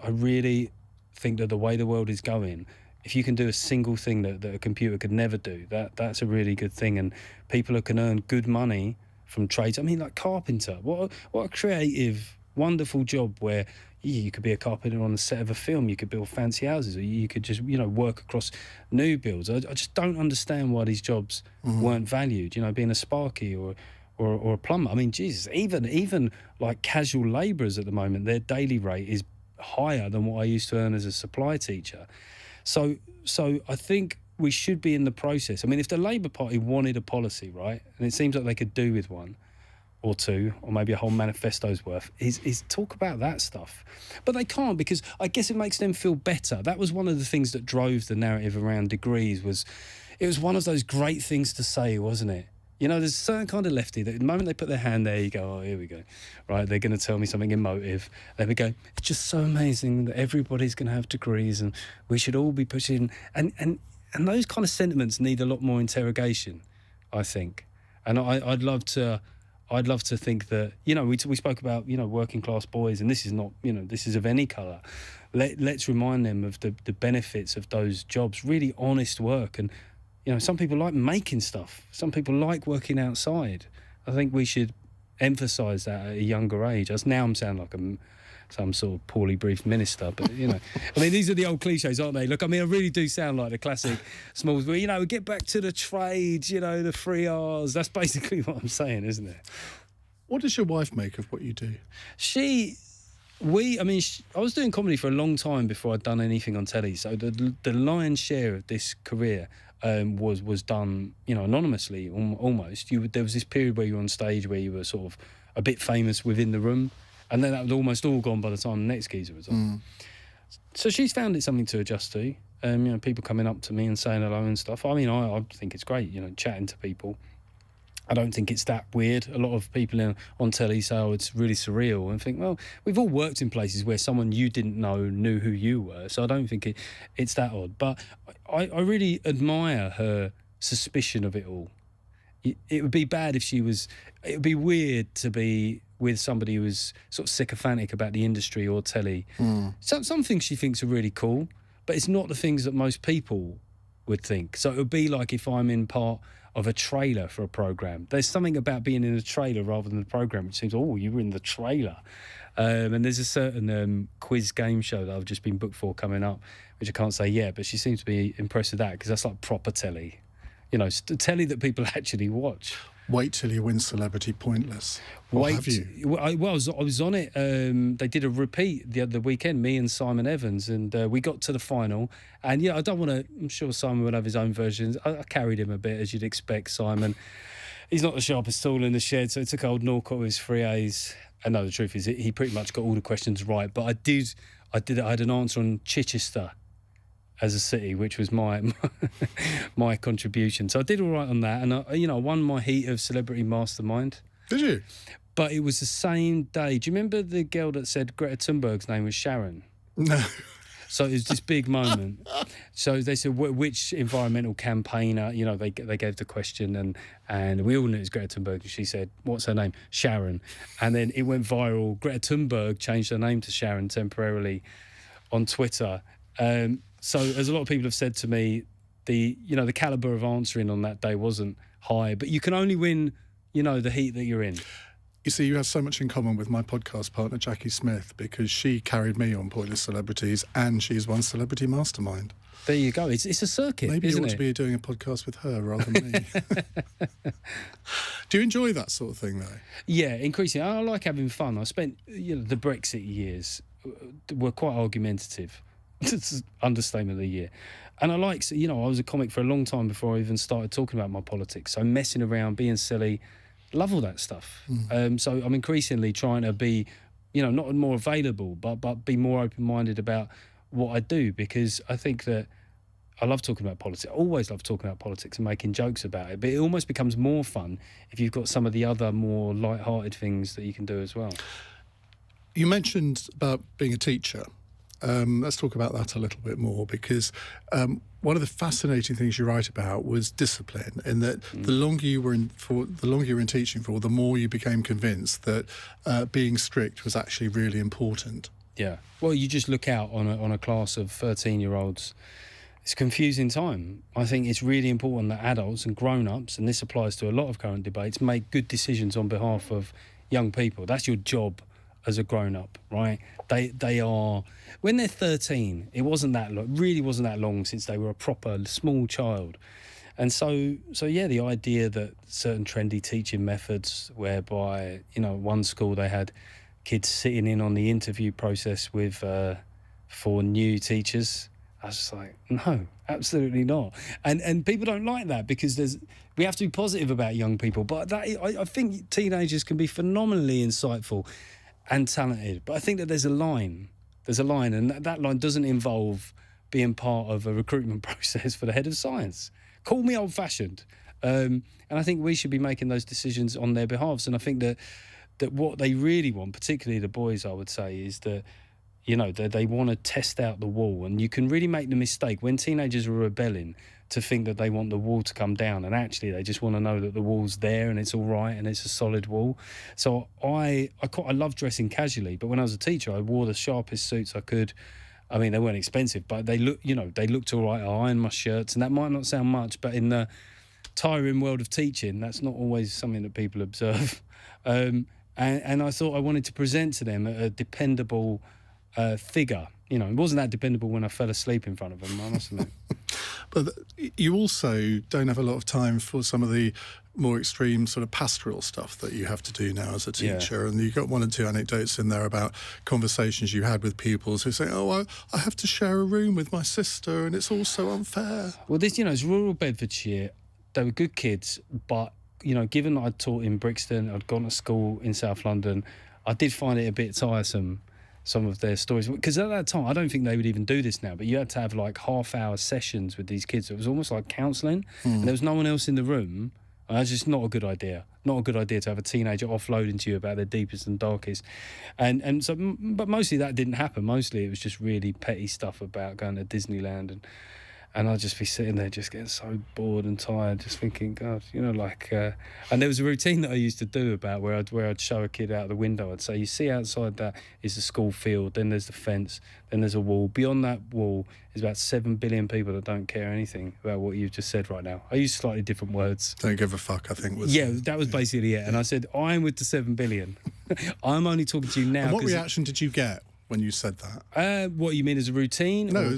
B: really think that the way the world is going, if you can do a single thing that a computer could never do, that's a really good thing. And people who can earn good money from trades. I mean, like carpenter. What a creative, wonderful job where you could be a carpenter on the set of a film, you could build fancy houses, or you could just, work across new builds. I just don't understand why these jobs weren't valued, being a sparky or a plumber. I mean, Jesus, even like casual labourers at the moment, their daily rate is higher than what I used to earn as a supply teacher. So I think we should be in the process. I mean, if the Labour Party wanted a policy, right, and it seems like they could do with one, or two, or maybe a whole manifesto's worth, is talk about that stuff. But they can't, because I guess it makes them feel better. That was one of the things that drove the narrative around degrees. It was one of those great things to say, wasn't it? There's a certain kind of lefty that the moment they put their hand there, you go, oh, here we go. Right, they're going to tell me something emotive. Then we go, it's just so amazing that everybody's going to have degrees and we should all be pushing. And those kind of sentiments need a lot more interrogation, I think. And I'd love to think that, we spoke about, working class boys, and this is not, this is of any colour. Let's remind them of the benefits of those jobs, really honest work. And, some people like making stuff. Some people like working outside. I think we should emphasise that at a younger age. Now I'm sounding like some sort of poorly briefed minister, but, I mean, these are the old cliches, aren't they? Look, I mean, I really do sound like the classic Smalls, where, we get back to the trades, the 3 R's. That's basically what I'm saying, isn't it?
A: What does your wife make of what you do?
B: I was doing comedy for a long time before I'd done anything on telly. So the lion's share of this career was done, anonymously, almost. There was this period where you were on stage where you were sort of a bit famous within the room, and then that was almost all gone by the time the next geezer was on. So she's found it something to adjust to. People coming up to me and saying hello and stuff. I mean, I think it's great, chatting to people. I don't think it's that weird. A lot of people on telly say, oh, it's really surreal. And think, well, we've all worked in places where someone you didn't know knew who you were. So I don't think it's that odd. But I really admire her suspicion of it all. It would be bad if it would be weird to be with somebody who was sort of sycophantic about the industry or telly. Some things she thinks are really cool, but it's not the things that most people would think. So it would be like if I'm in part of a trailer for a programme. There's something about being in a trailer rather than the programme, which seems, oh, you were in the trailer. And there's a certain quiz game show that I've just been booked for coming up, which I can't say yet, but she seems to be impressed with that, because that's like proper telly. Telly that people actually watch.
A: Wait till you win Celebrity Pointless. Have you?
B: I was on it. They did a repeat the other weekend, me and Simon Evans, and we got to the final. And I don't want to. I'm sure Simon would have his own versions. I carried him a bit, as you'd expect. Simon, he's not the sharpest tool in the shed, so it took old Norcott with his 3 A's. And no, the truth is, he pretty much got all the questions right. But I had an answer on Chichester as a city, which was my contribution. So I did all right on that, and I won my heat of Celebrity Mastermind.
A: Did you?
B: But it was the same day. Do you remember the girl that said Greta Thunberg's name was Sharon?
A: No.
B: So it was this big moment. So they said, which environmental campaigner, they gave the question, and we all knew it was Greta Thunberg. And she said, what's her name? Sharon. And then it went viral. Greta Thunberg changed her name to Sharon temporarily on Twitter. So as a lot of people have said to me, the calibre of answering on that day wasn't high, but you can only win, the heat that you're in.
A: You see, you have so much in common with my podcast partner, Jackie Smith, because she carried me on Pointless Celebrities and she's won Celebrity Mastermind.
B: There you go. It's a circuit,
A: Maybe
B: isn't
A: you ought to be doing a podcast with her rather than me. Do you enjoy that sort of thing, though? Yeah,
B: increasingly. I like having fun. I spent, the Brexit years were quite argumentative. It's an understatement of the year. And I like, I was a comic for a long time before I even started talking about my politics. So messing around, being silly, love all that stuff. So I'm increasingly trying to be, not more available, but be more open-minded about what I do, because I think that I love talking about politics. I always love talking about politics and making jokes about it, but it almost becomes more fun if you've got some of the other more light-hearted things that you can do as well.
A: You mentioned about being a teacher. Let's talk about that a little bit more, because one of the fascinating things you write about was discipline, in that the longer you were in teaching for, the more you became convinced that being strict was actually really important.
B: Yeah. Well, you just look out on a class of 13-year-olds. It's a confusing time. I think it's really important that adults and grown-ups, and this applies to a lot of current debates, make good decisions on behalf of young people. That's your job as a grown-up, right? They are, when they're 13, it really wasn't that long since they were a proper small child. And so yeah, the idea that certain trendy teaching methods, whereby, one school they had kids sitting in on the interview process with for new teachers, I was just like, no, absolutely not. And people don't like that, because we have to be positive about young people. But I think teenagers can be phenomenally insightful and talented. But I think that there's a line, and that line doesn't involve being part of a recruitment process for the head of science. Call me old-fashioned. And I think we should be making those decisions on their behalves. And I think that what they really want, particularly the boys, I would say, is that, they want to test out the wall. And you can really make the mistake when teenagers are rebelling to think that they want the wall to come down, and actually they just want to know that the wall's there and it's all right and it's a solid wall. So I love dressing casually, but when I was a teacher, I wore the sharpest suits I could. I mean, they weren't expensive, but they looked all right. I ironed my shirts, and that might not sound much, but in the tiring world of teaching, that's not always something that people observe. And I thought I wanted to present to them a dependable figure. It wasn't that dependable when I fell asleep in front of them, I must admit.
A: But you also don't have a lot of time for some of the more extreme sort of pastoral stuff that you have to do now as a teacher. Yeah. And you've got one or two anecdotes in there about conversations you had with pupils who say, I have to share a room with my sister and it's all so unfair.
B: Well, this, it's rural Bedfordshire. They were good kids, but, given that I'd taught in Brixton, I'd gone to school in South London, I did find it a bit tiresome, some of their stories, because at that time I don't think they would even do this now, but you had to have like half-hour sessions with these kids. It was almost like counselling, and there was no one else in the room. That's just not a good idea. Not a good idea to have a teenager offloading to you about their deepest and darkest. And so, but mostly that didn't happen. Mostly it was just really petty stuff about going to Disneyland, and I'd just be sitting there just getting so bored and tired, just thinking, God, and there was a routine that I used to do about where I'd show a kid out the window. I'd say, you see outside that is the school field, then there's the fence, then there's a wall. Beyond that wall is about 7 billion people that don't care anything about what you've just said right now. I used slightly different words.
A: Don't give a fuck, I think. Was
B: yeah, that was basically it. And I said, I'm with the 7 billion. I'm only talking to you now.
A: And what reaction did you get when you said that?
B: What you mean, as a routine?
A: No,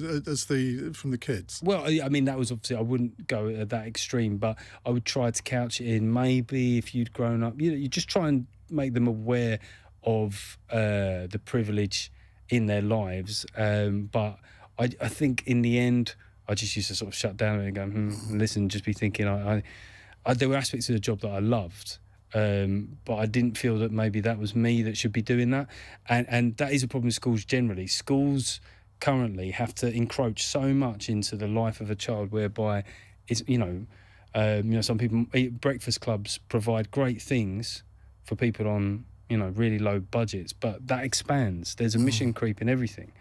A: from the kids.
B: Well, I mean, that was obviously, I wouldn't go at that extreme, but I would try to couch it in, maybe if you'd grown up, you just try and make them aware of the privilege in their lives. But I think in the end, I just used to sort of shut down and go, and listen, just be thinking, there were aspects of the job that I loved. But I didn't feel that maybe that was me that should be doing that. And that is a problem in schools generally. Schools currently have to encroach so much into the life of a child, whereby it's, some people, breakfast clubs provide great things for people on, really low budgets, but that expands. There's a mission creep in everything.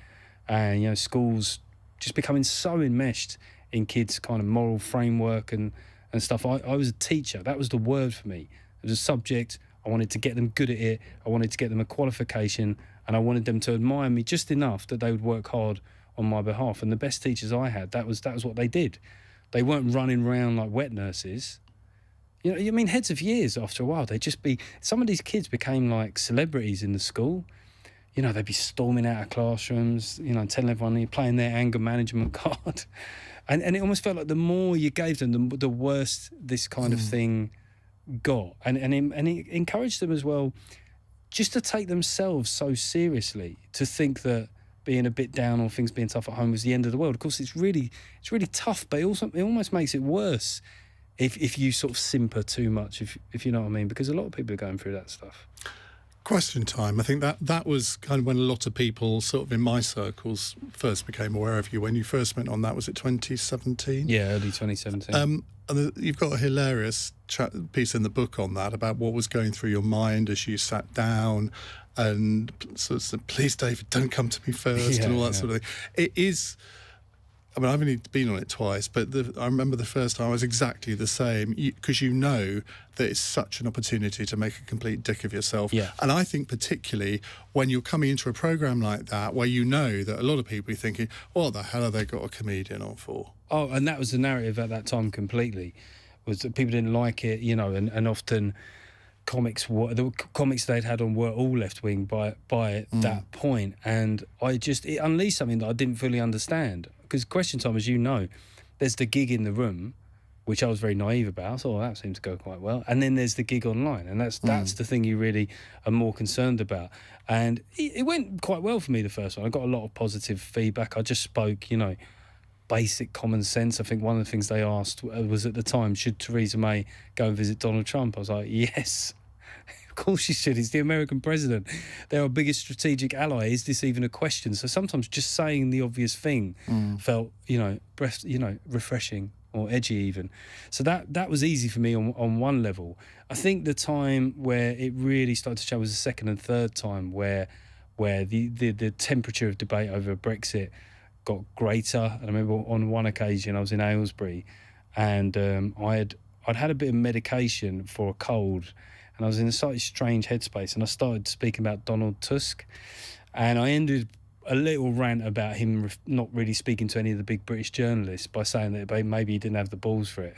B: And, schools just becoming so enmeshed in kids' kind of moral framework and stuff. I was a teacher. That was the word for me. It was a subject. I wanted to get them good at it. I wanted to get them a qualification, and I wanted them to admire me just enough that they would work hard on my behalf. And the best teachers I had, that was what they did. They weren't running around like wet nurses. Heads of years after a while, some of these kids became like celebrities in the school. They'd be storming out of classrooms, telling everyone they're playing their anger management card. And it almost felt like the more you gave them, the worse this kind of thing got. And it encouraged them as well just to take themselves so seriously, to think that being a bit down or things being tough at home was the end of the world. Of course, it's really tough, but it almost makes it worse if you sort of simper too much, if you know what I mean, because a lot of people are going through that stuff.
A: Question time. I think that was kind of when a lot of people sort of in my circles first became aware of you. When you first went on that, was it 2017?
B: Yeah, early 2017.
A: And you've got a hilarious piece in the book on that, about what was going through your mind as you sat down and sort of said, please, David, don't come to me first, and all that sort of thing. It is... I mean, I've only been on it twice, but I remember the first time I was exactly the same, because you know that it's such an opportunity to make a complete dick of yourself.
B: Yeah.
A: And I think particularly when you're coming into a programme like that, where you know that a lot of people are thinking, what the hell have they got a comedian on for?
B: Oh, and that was the narrative at that time completely, was that people didn't like it, you know, and often the comics they'd had on were all left-wing by that point. And it unleashed something that I didn't fully understand. Because Question Time, as you know, there's the gig in the room, which I was very naive about. So that seems to go quite well. And then there's the gig online, and that's the thing you really are more concerned about. And it went quite well for me the first one. I got a lot of positive feedback. I just spoke, you know, basic common sense. I think one of the things they asked was, at the time, should Theresa May go and visit Donald Trump? I was like, yes. Of course she should. He's the American president. They're our biggest strategic ally. Is this even a question? So sometimes just saying the obvious thing felt, refreshing or edgy even. So that was easy for me on one level. I think the time where it really started to change was the second and third time, where the temperature of debate over Brexit got greater. And I remember on one occasion I was in Aylesbury, and I'd had a bit of medication for a cold, and I was in a slightly strange headspace, and I started speaking about Donald Tusk, and I ended a little rant about him not really speaking to any of the big British journalists by saying that maybe he didn't have the balls for it.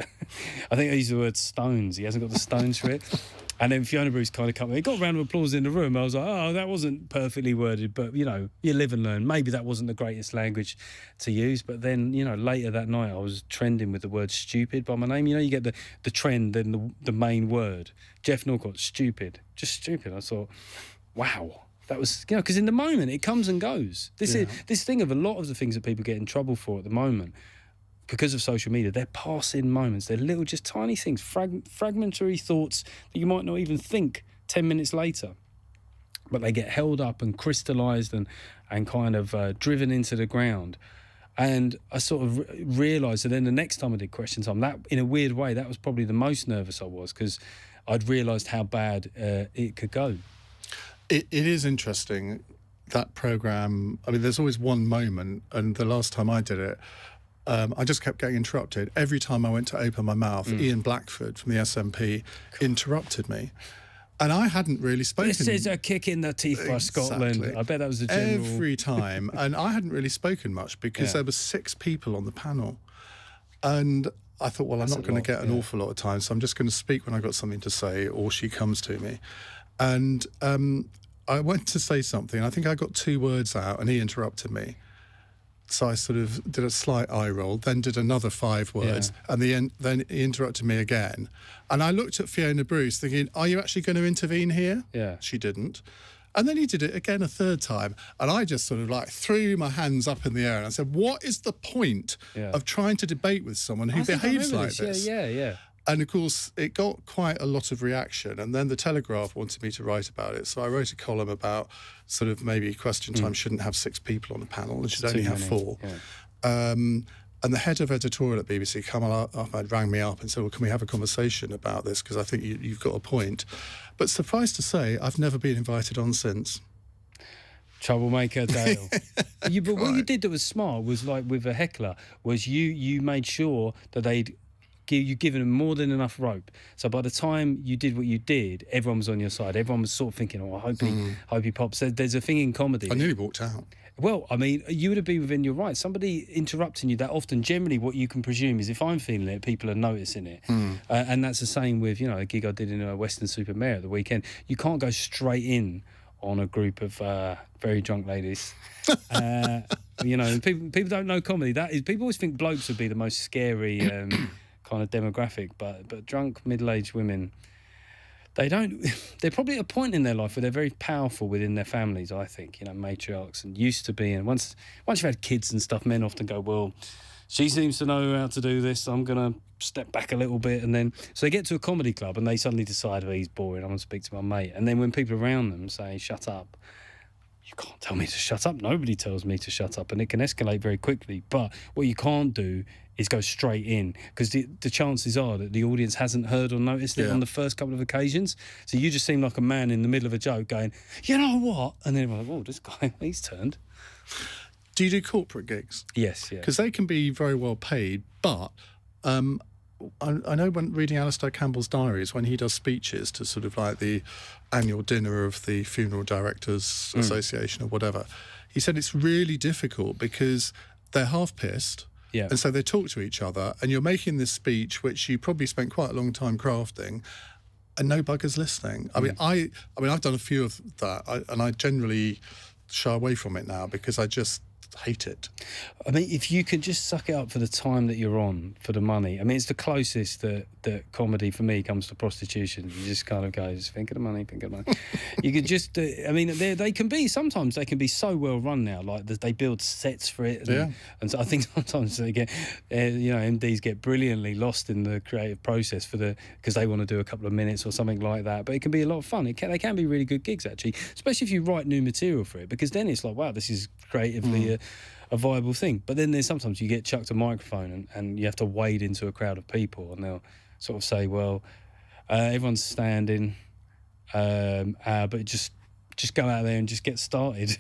B: I think I used the word stones. He hasn't got the stones for it. And then Fiona Bruce kind of cut me. He got a round of applause in the room. I was like, oh, that wasn't perfectly worded, but, you know, you live and learn. Maybe that wasn't the greatest language to use. But then, you know, later that night, I was trending with the word stupid by my name. You know, you get the trend and the main word. Geoff Norcott, stupid. Just stupid. I thought, wow. That was, you know, because in the moment, it comes and goes. This thing of a lot of the things that people get in trouble for at the moment, because of social media, they're passing moments. They're little, just tiny things, fragmentary thoughts that you might not even think 10 minutes later. But they get held up and crystallised and kind of driven into the ground. And I sort of realised that then the next time I did Question Time, that, in a weird way, that was probably the most nervous I was, because I'd realised how bad it could go.
A: It is interesting, that programme. I mean, there's always one moment, and the last time I did it, I just kept getting interrupted. Every time I went to open my mouth, Ian Blackford from the SNP interrupted me. And I hadn't really spoken.
B: This is a kick in the teeth by Scotland. I bet that was a general...
A: Every time. And I hadn't really spoken much because there were 6 people on the panel. And I thought, well, I'm not going to get an awful lot of time, so I'm just going to speak when I've got something to say, or she comes to me. And I went to say something. I think I got 2 words out, and he interrupted me. So I sort of did a slight eye roll, then did another 5 words, and then he interrupted me again. And I looked at Fiona Bruce thinking, are you actually going to intervene here?
B: Yeah.
A: She didn't. And then he did it again a 3rd time. And I just sort of like threw my hands up in the air and I said, what is the point of trying to debate with someone who behaves like this?
B: Yeah.
A: And of course, it got quite a lot of reaction. And then the Telegraph wanted me to write about it. So I wrote a column about sort of maybe Question Time shouldn't have 6 people on the panel and should only have 4. Yeah. And the head of editorial at BBC, Kamal Ahmed, rang me up and said, well, can we have a conversation about this? Because I think you've got a point. But suffice to say, I've never been invited on since.
B: Troublemaker Dale. But what you did that was smart was, like with a heckler, was you made sure that you'd given them more than enough rope. So by the time you did what you did, everyone was on your side. Everyone was sort of thinking, oh, I hope he pops. There's a thing in comedy.
A: I nearly walked out.
B: Well, I mean, you would have been within your rights. Somebody interrupting you that often, generally what you can presume is if I'm feeling it, people are noticing it. And that's the same with, you know, a gig I did in a Weston-super-Mare at the weekend. You can't go straight in on a group of very drunk ladies. You know, people don't know comedy. People always think blokes would be the most scary kind of demographic, but drunk middle-aged women, they're probably at a point in their life where they're very powerful within their families, I think, you know, matriarchs, and used to be. And once you've had kids and stuff, men often go, well, she seems to know how to do this. I'm going to step back a little bit. And then, so they get to a comedy club and they suddenly decide, oh, he's boring. I'm going to speak to my mate. And then when people around them say, shut up, you can't tell me to shut up. Nobody tells me to shut up. And it can escalate very quickly. But what you can't do is go straight in, because the chances are that the audience hasn't heard or noticed it on the first couple of occasions. So you just seem like a man in the middle of a joke going, you know what? And then everyone's like, oh, this guy, he's turned.
A: Do you do corporate gigs?
B: Yes, yeah.
A: Because they can be very well paid, but I know when reading Alistair Campbell's diaries, when he does speeches to sort of like the annual dinner of the Funeral Directors Association or whatever, he said it's really difficult because they're half pissed.
B: Yeah.
A: And so they talk to each other, and you're making this speech, which you probably spent quite a long time crafting, and no bugger's listening. I mean, I've done a few of that, and I generally shy away from it now because I just hate it.
B: I mean, if you can just suck it up for the time that you're on, for the money. I mean, it's the closest that comedy for me comes to prostitution. You just kind of go, just think of the money, think of the money. You can just, I mean, they can be, sometimes they can be so well run now, like they build sets for it. And so I think sometimes they get, MDs get brilliantly lost in the creative process because they want to do a couple of minutes or something like that. But it can be a lot of fun. They can be really good gigs, actually, especially if you write new material for it, because then it's like, wow, this is creatively a viable thing. But then there's sometimes you get chucked a microphone and you have to wade into a crowd of people, and they'll sort of say, well, everyone's standing, but just go out there and just get started.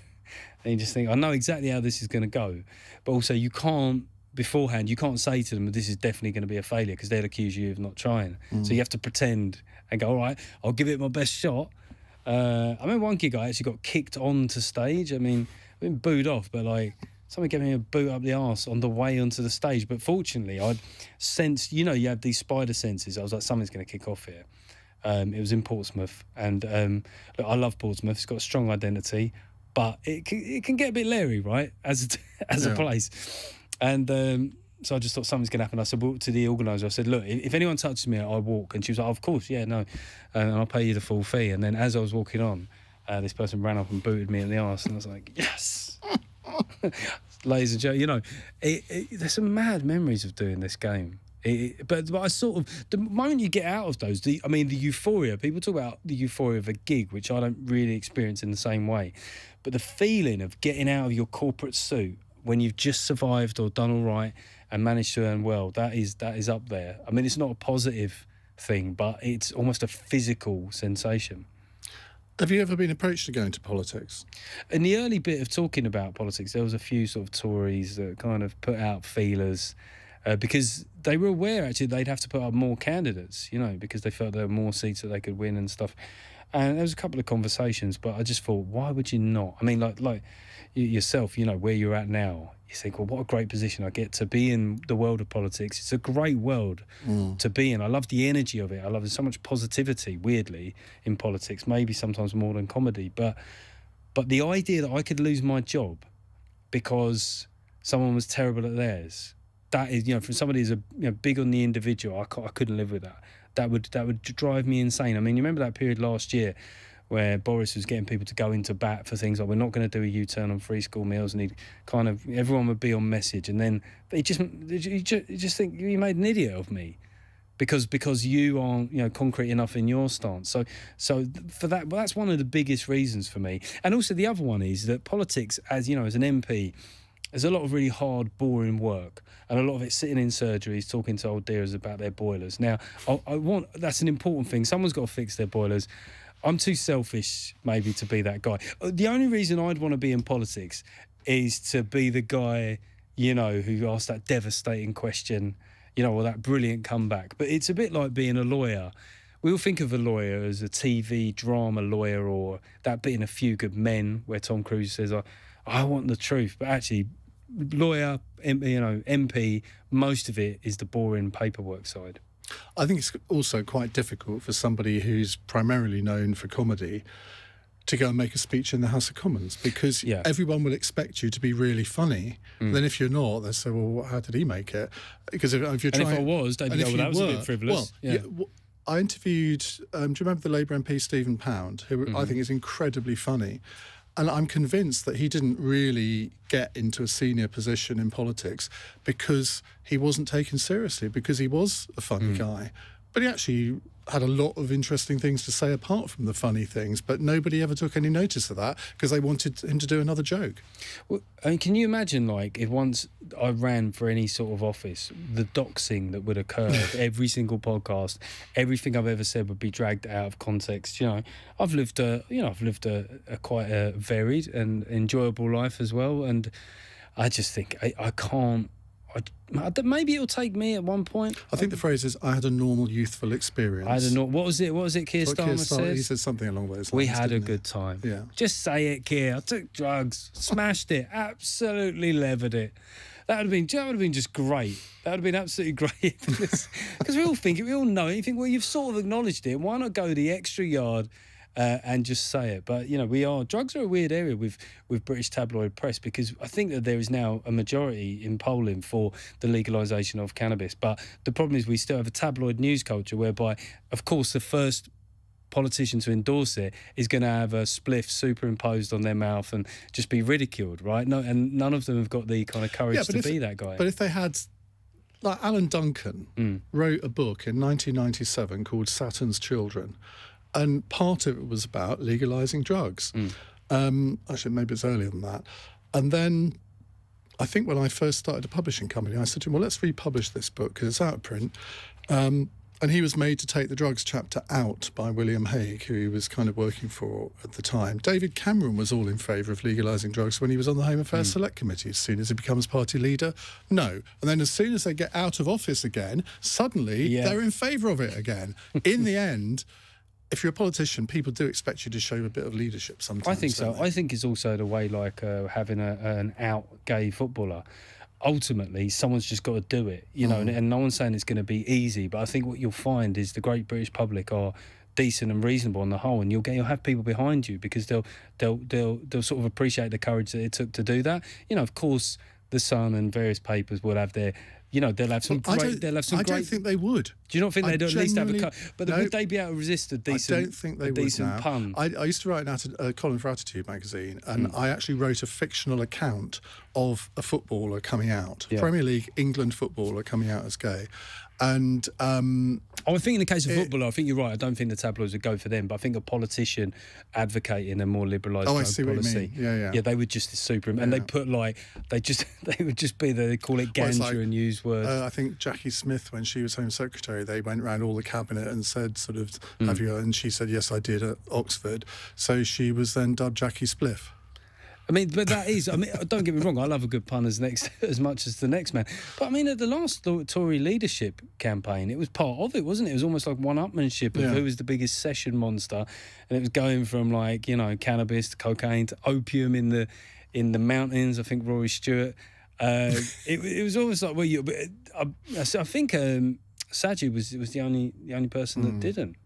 B: And you just think, I know exactly how this is going to go. But also you can't say to them, this is definitely going to be a failure, because they'll accuse you of not trying. So you have to pretend and go, all right, I'll give it my best shot. I remember one gig I actually got kicked onto stage. I mean, I've been booed off, but like, someone gave me a boot up the arse on the way onto the stage. But fortunately, I'd sensed, you have these spider senses. I was like, something's going to kick off here. It was in Portsmouth. And look, I love Portsmouth. It's got a strong identity. But it can get a bit leery, right, as a place. And so I just thought something's going to happen. I said, well, to the organiser, I said, look, if anyone touches me, I'll walk. And she was like, oh, of course, yeah, no. And I'll pay you the full fee. And then as I was walking on, this person ran up and booted me in the arse. And I was like, yes. Ladies and gentlemen, there's some mad memories of doing this game. But I sort of, the moment you get out of those, the euphoria, people talk about the euphoria of a gig, which I don't really experience in the same way. But the feeling of getting out of your corporate suit when you've just survived or done all right and managed to earn well, that is up there. I mean, it's not a positive thing, but it's almost a physical sensation.
A: Have you ever been approached to go into politics?
B: In the early bit of talking about politics, there was a few sort of Tories that kind of put out feelers because they were aware, actually, they'd have to put up more candidates, because they felt there were more seats that they could win and stuff. And there was a couple of conversations, but I just thought, why would you not? I mean, like yourself, where you're at now, you think, well, what a great position I get to be in the world of politics. It's a great world to be in. I love the energy of it. I love there's so much positivity, weirdly, in politics, maybe sometimes more than comedy. But the idea that I could lose my job because someone was terrible at theirs, that is, for somebody who's big on the individual, I couldn't live with that. That would drive me insane. I mean, you remember that period last year where Boris was getting people to go into bat for things like, we're not going to do a U-turn on free school meals, and everyone would be on message, and then you just think you made an idiot of me because you aren't concrete enough in your stance. So for that, well, that's one of the biggest reasons for me. And also the other one is that politics, as as an MP, there's a lot of really hard, boring work, and a lot of it sitting in surgeries talking to old dears about their boilers. Now, that's an important thing. Someone's got to fix their boilers. I'm too selfish, maybe, to be that guy. The only reason I'd want to be in politics is to be the guy, who asked that devastating question, or that brilliant comeback. But it's a bit like being a lawyer. We all think of a lawyer as a TV drama lawyer, or that bit in A Few Good Men where Tom Cruise says, I want the truth. But actually, lawyer, MP, most of it is the boring paperwork side.
A: I think it's also quite difficult for somebody who's primarily known for comedy to go and make a speech in the House of Commons, because everyone will expect you to be really funny. Then if you're not, they say, well, how did he make it? Because if you're trying...
B: And if I was, they'd go, well, that was a bit frivolous.
A: I interviewed, do you remember the Labour MP Stephen Pound, who I think is incredibly funny. And I'm convinced that he didn't really get into a senior position in politics because he wasn't taken seriously, because he was a funny guy. But he actually had a lot of interesting things to say apart from the funny things, but nobody ever took any notice of that because they wanted him to do another joke.
B: Well, I mean, can you imagine, like, if once I ran for any sort of office, the doxing that would occur of every single podcast, everything I've ever said would be dragged out of context. You know, I've lived a quite a varied and enjoyable life as well, and I just think I can't. Maybe it'll take me at one point.
A: I think the phrase is, I had a normal youthful experience.
B: I had a what was it Keir Starmer said?
A: He said something along those lines.
B: We had a good time.
A: Yeah.
B: Just say it, Keir. I took drugs, smashed it, absolutely levered it. That would have been just great. That would have been absolutely great. Because we all think it, we all know it. You think, well, you've sort of acknowledged it. Why not go the extra yard and just say it? But, you know, drugs are a weird area with British tabloid press, because I think that there is now a majority in polling for the legalisation of cannabis. But the problem is we still have a tabloid news culture whereby, of course, the first politician to endorse it is going to have a spliff superimposed on their mouth and just be ridiculed, right? No, and none of them have got the kind of courage to be that guy.
A: But if they had... Like Alan Duncan wrote a book in 1997 called Saturn's Children, and part of it was about legalising drugs. Actually, maybe it's earlier than that. And then I think when I first started a publishing company, I said to him, well, let's republish this book because it's out of print. And he was made to take the drugs chapter out by William Hague, who he was kind of working for at the time. David Cameron was all in favour of legalising drugs when he was on the Home Affairs Select Committee. As soon as he becomes party leader, no. And then as soon as they get out of office again, suddenly they're in favour of it again. In the end, if you're a politician, people do expect you to show a bit of leadership sometimes.
B: I think so. I think it's also the way, like, having an out gay footballer. Ultimately, someone's just got to do it, you know, and no one's saying it's going to be easy, but I think what you'll find is the great British public are decent and reasonable on the whole, and you'll have people behind you because they'll sort of appreciate the courage that it took to do that. You know, of course, The Sun and various papers will have their, you know, they'll have some great. I don't
A: think they would.
B: Do you not think they'd at least have a but
A: no,
B: would they be able to resist a decent?
A: I don't think they would
B: decent
A: now.
B: pun.
A: I used to write a column for Attitude magazine, and I actually wrote a fictional account of a footballer coming out, Premier League England footballer coming out as gay, and
B: I think in the case of footballer, I think you're right. I don't think the tabloids would go for them, but I think a politician advocating a more liberalised policy.
A: What you mean. Yeah,
B: they would just and they put they would just be they call it ganja and use words.
A: I think Jackie Smith, when she was Home Secretary, they went round all the cabinet and said sort of, have you? And she said, yes, I did at Oxford. So she was then dubbed Jackie Spliff.
B: I mean, but that is, I mean, don't get me wrong, I love a good pun as much as the next man. But I mean, at the last Tory leadership campaign, it was part of it, wasn't it? It was almost like one-upmanship of who was the biggest session monster. And it was going from, like, you know, cannabis to cocaine to opium in the mountains. I think Rory Stewart. It was almost like, well, I think Sajid was the only person that didn't.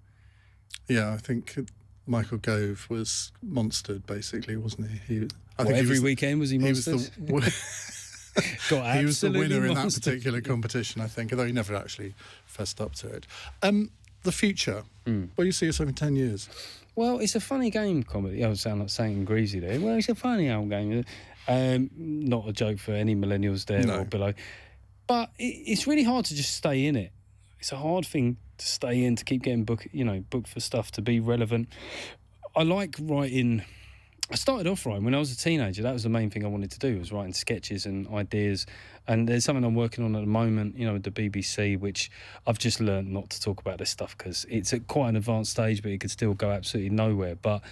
A: Yeah, I think Michael Gove was monstered, basically, wasn't he?
B: Every weekend was he monstered?
A: He was the winner in that particular competition, I think, although he never actually fessed up to it. The future, where do you see yourself in 10 years?
B: Well, it's a funny game, comedy. I sound like saying greasy there. Well, it's a funny old game. Not a joke for any millennials there or below. But it's really hard to just stay in it. It's a hard thing to stay in, to keep getting booked for stuff, to be relevant. I like writing. I started off writing when I was a teenager. That was the main thing I wanted to do, was writing sketches and ideas. And there's something I'm working on at the moment, you know, with the BBC, which I've just learned not to talk about this stuff because it's at quite an advanced stage, but it could still go absolutely nowhere. But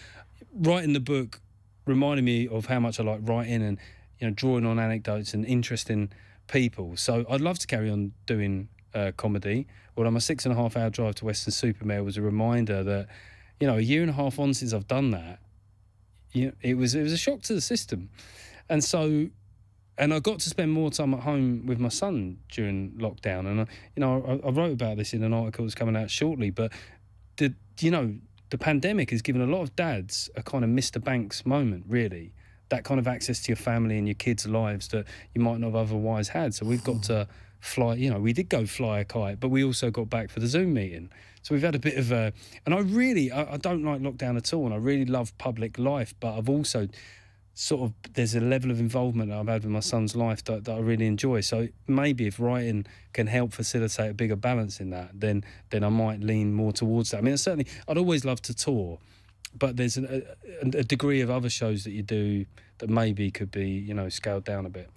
B: writing the book reminded me of how much I like writing and, you know, drawing on anecdotes and interesting people. So I'd love to carry on doing comedy. Although my 6.5 hour drive to Weston-super-Mare was a reminder that, you know, a year and a half on since I've done that, you know, it was a shock to the system. And so, and I got to spend more time at home with my son during lockdown. And I wrote about this in an article that's coming out shortly. But the pandemic has given a lot of dads a kind of Mr. Banks moment, really. That kind of access to your family and your kids' lives that you might not have otherwise had. So we've got to fly. You know, we did go fly a kite, but we also got back for the Zoom meeting. So we've had a bit of a... And I don't like lockdown at all, and I really love public life, but I've also sort of... There's a level of involvement that I've had with my son's life that I really enjoy. So maybe if writing can help facilitate a bigger balance in that, then I might lean more towards that. I mean, certainly, I'd always love to tour, but there's a degree of other shows that you do that maybe could be, you know, scaled down a bit.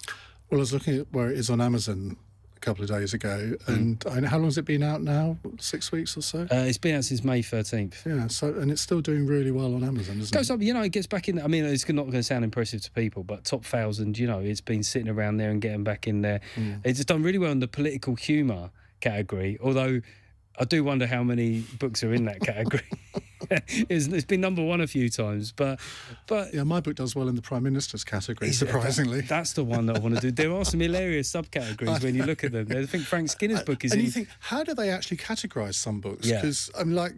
A: Well, I was looking at where it is on Amazon a couple of days ago, and how long has it been out now? 6 weeks or so?
B: It's been out since May 13th.
A: Yeah, and it's still doing really well on Amazon, isn't it?
B: Goes up, you know, it gets back in. I mean, it's not going to sound impressive to people, but top 1,000, you know, it's been sitting around there and getting back in there. It's done really well in the political humour category, although I do wonder how many books are in that category. It's been number one a few times, but
A: yeah, my book does well in the Prime Minister's category, surprisingly.
B: That's the one that I want to do. There are some hilarious subcategories when you look at them. I think Frank Skinner's book is.
A: And you think, how do they actually categorise some books?
B: Yeah.
A: Because I'm like,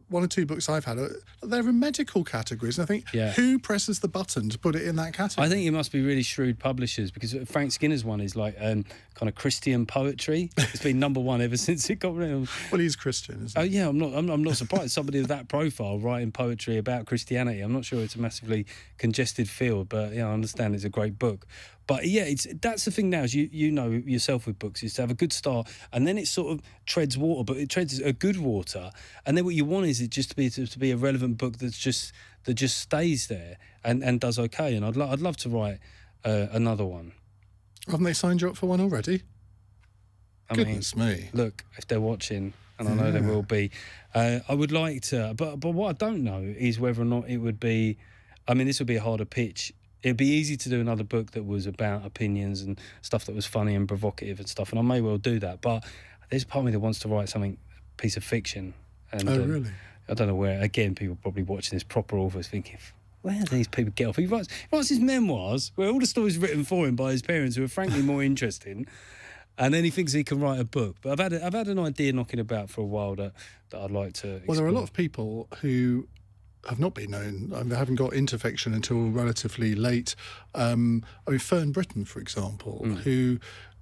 A: one or two books I've had, they're in medical categories. And I think, who presses the button to put it in that category?
B: I think it must be really shrewd publishers, because Frank Skinner's one is like kind of Christian poetry. It's been number one ever since it got rid.
A: Well, he's Christian, isn't he?
B: Oh yeah, I'm not surprised. Somebody of that profile writing poetry about Christianity. I'm not sure it's a massively congested field, but yeah, I understand it's a great book. But yeah, that's the thing now, is you know yourself with books, is to have a good start, and then it sort of treads water, but it treads a good water, and then what you want is it just to be a relevant book that just stays there and does okay. And I'd love to write another one.
A: Haven't they signed you up for one already? Goodness me!
B: Look, if they're watching, and I know they will be, I would like to. But what I don't know is whether or not it would be. I mean, this would be a harder pitch. It'd be easy to do another book that was about opinions and stuff that was funny and provocative and stuff, and I may well do that. But there's a part of me that wants to write something, piece of fiction. And,
A: really?
B: I don't know where. Again, people probably watching this, proper authors thinking, where do these people get off? He writes his memoirs, where all the stories written for him by his parents, who are frankly more interesting, and then he thinks he can write a book. But I've had an idea knocking about for a while that I'd like to explore.
A: Well, there are a lot of people who have not been known. They haven't got into fiction until relatively late. I mean, Fern Britton, for example, who...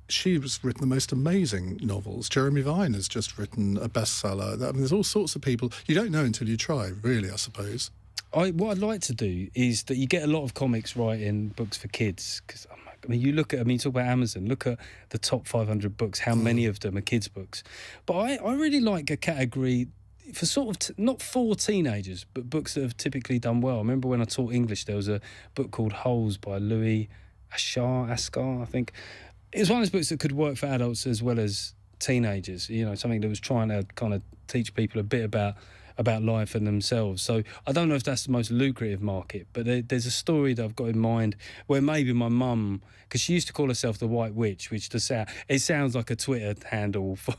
A: She has written the most amazing novels. Jeremy Vine has just written a bestseller. I mean, there's all sorts of people. You don't know until you try, really, I suppose.
B: What I'd like to do is that you get a lot of comics writing books for kids. Because, I mean, you talk about Amazon, look at the top 500 books, how many of them are kids' books. But I really like a category for sort of, not for teenagers, but books that have typically done well. I remember when I taught English, there was a book called Holes by Louis Ascar, I think. It was one of those books that could work for adults as well as teenagers, you know, something that was trying to kind of teach people a bit about life and themselves. So I don't know if that's the most lucrative market, but there's a story that I've got in mind where maybe my mum, because she used to call herself the White Witch, which it sounds like a Twitter handle for,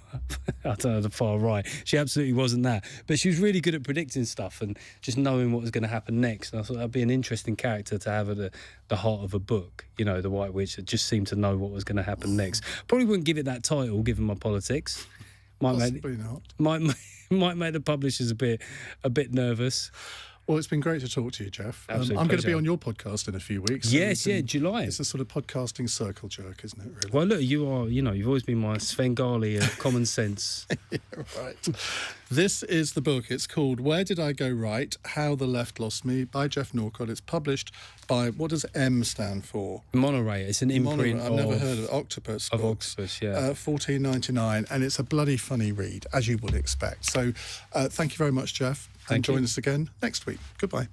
B: I don't know, the far right. She absolutely wasn't that. But she was really good at predicting stuff and just knowing what was going to happen next. And I thought that'd be an interesting character to have at the heart of a book, you know, the White Witch that just seemed to know what was going to happen next. Probably wouldn't give it that title, given my politics.
A: Possibly not.
B: Might make the publishers a bit nervous.
A: Well, it's been great to talk to you, Geoff. I'm
B: Absolute
A: going to
B: pleasure.
A: be on your podcast in a few weeks.
B: Yes, July.
A: It's a sort of podcasting circle jerk, isn't it, really?
B: Well, look, you've always been my Svengali of common sense.
A: Yeah, right. This is the book. It's called Where Did I Go Right? How the Left Lost Me by Geoff Norcott. It's published by, what does M stand for?
B: Monoray. It's an imprint
A: I've never heard of Octopus.
B: Of Octopus, yeah.
A: $14.99, and it's a bloody funny read, as you would expect. So thank you very much, Geoff. And join us again next week. Goodbye.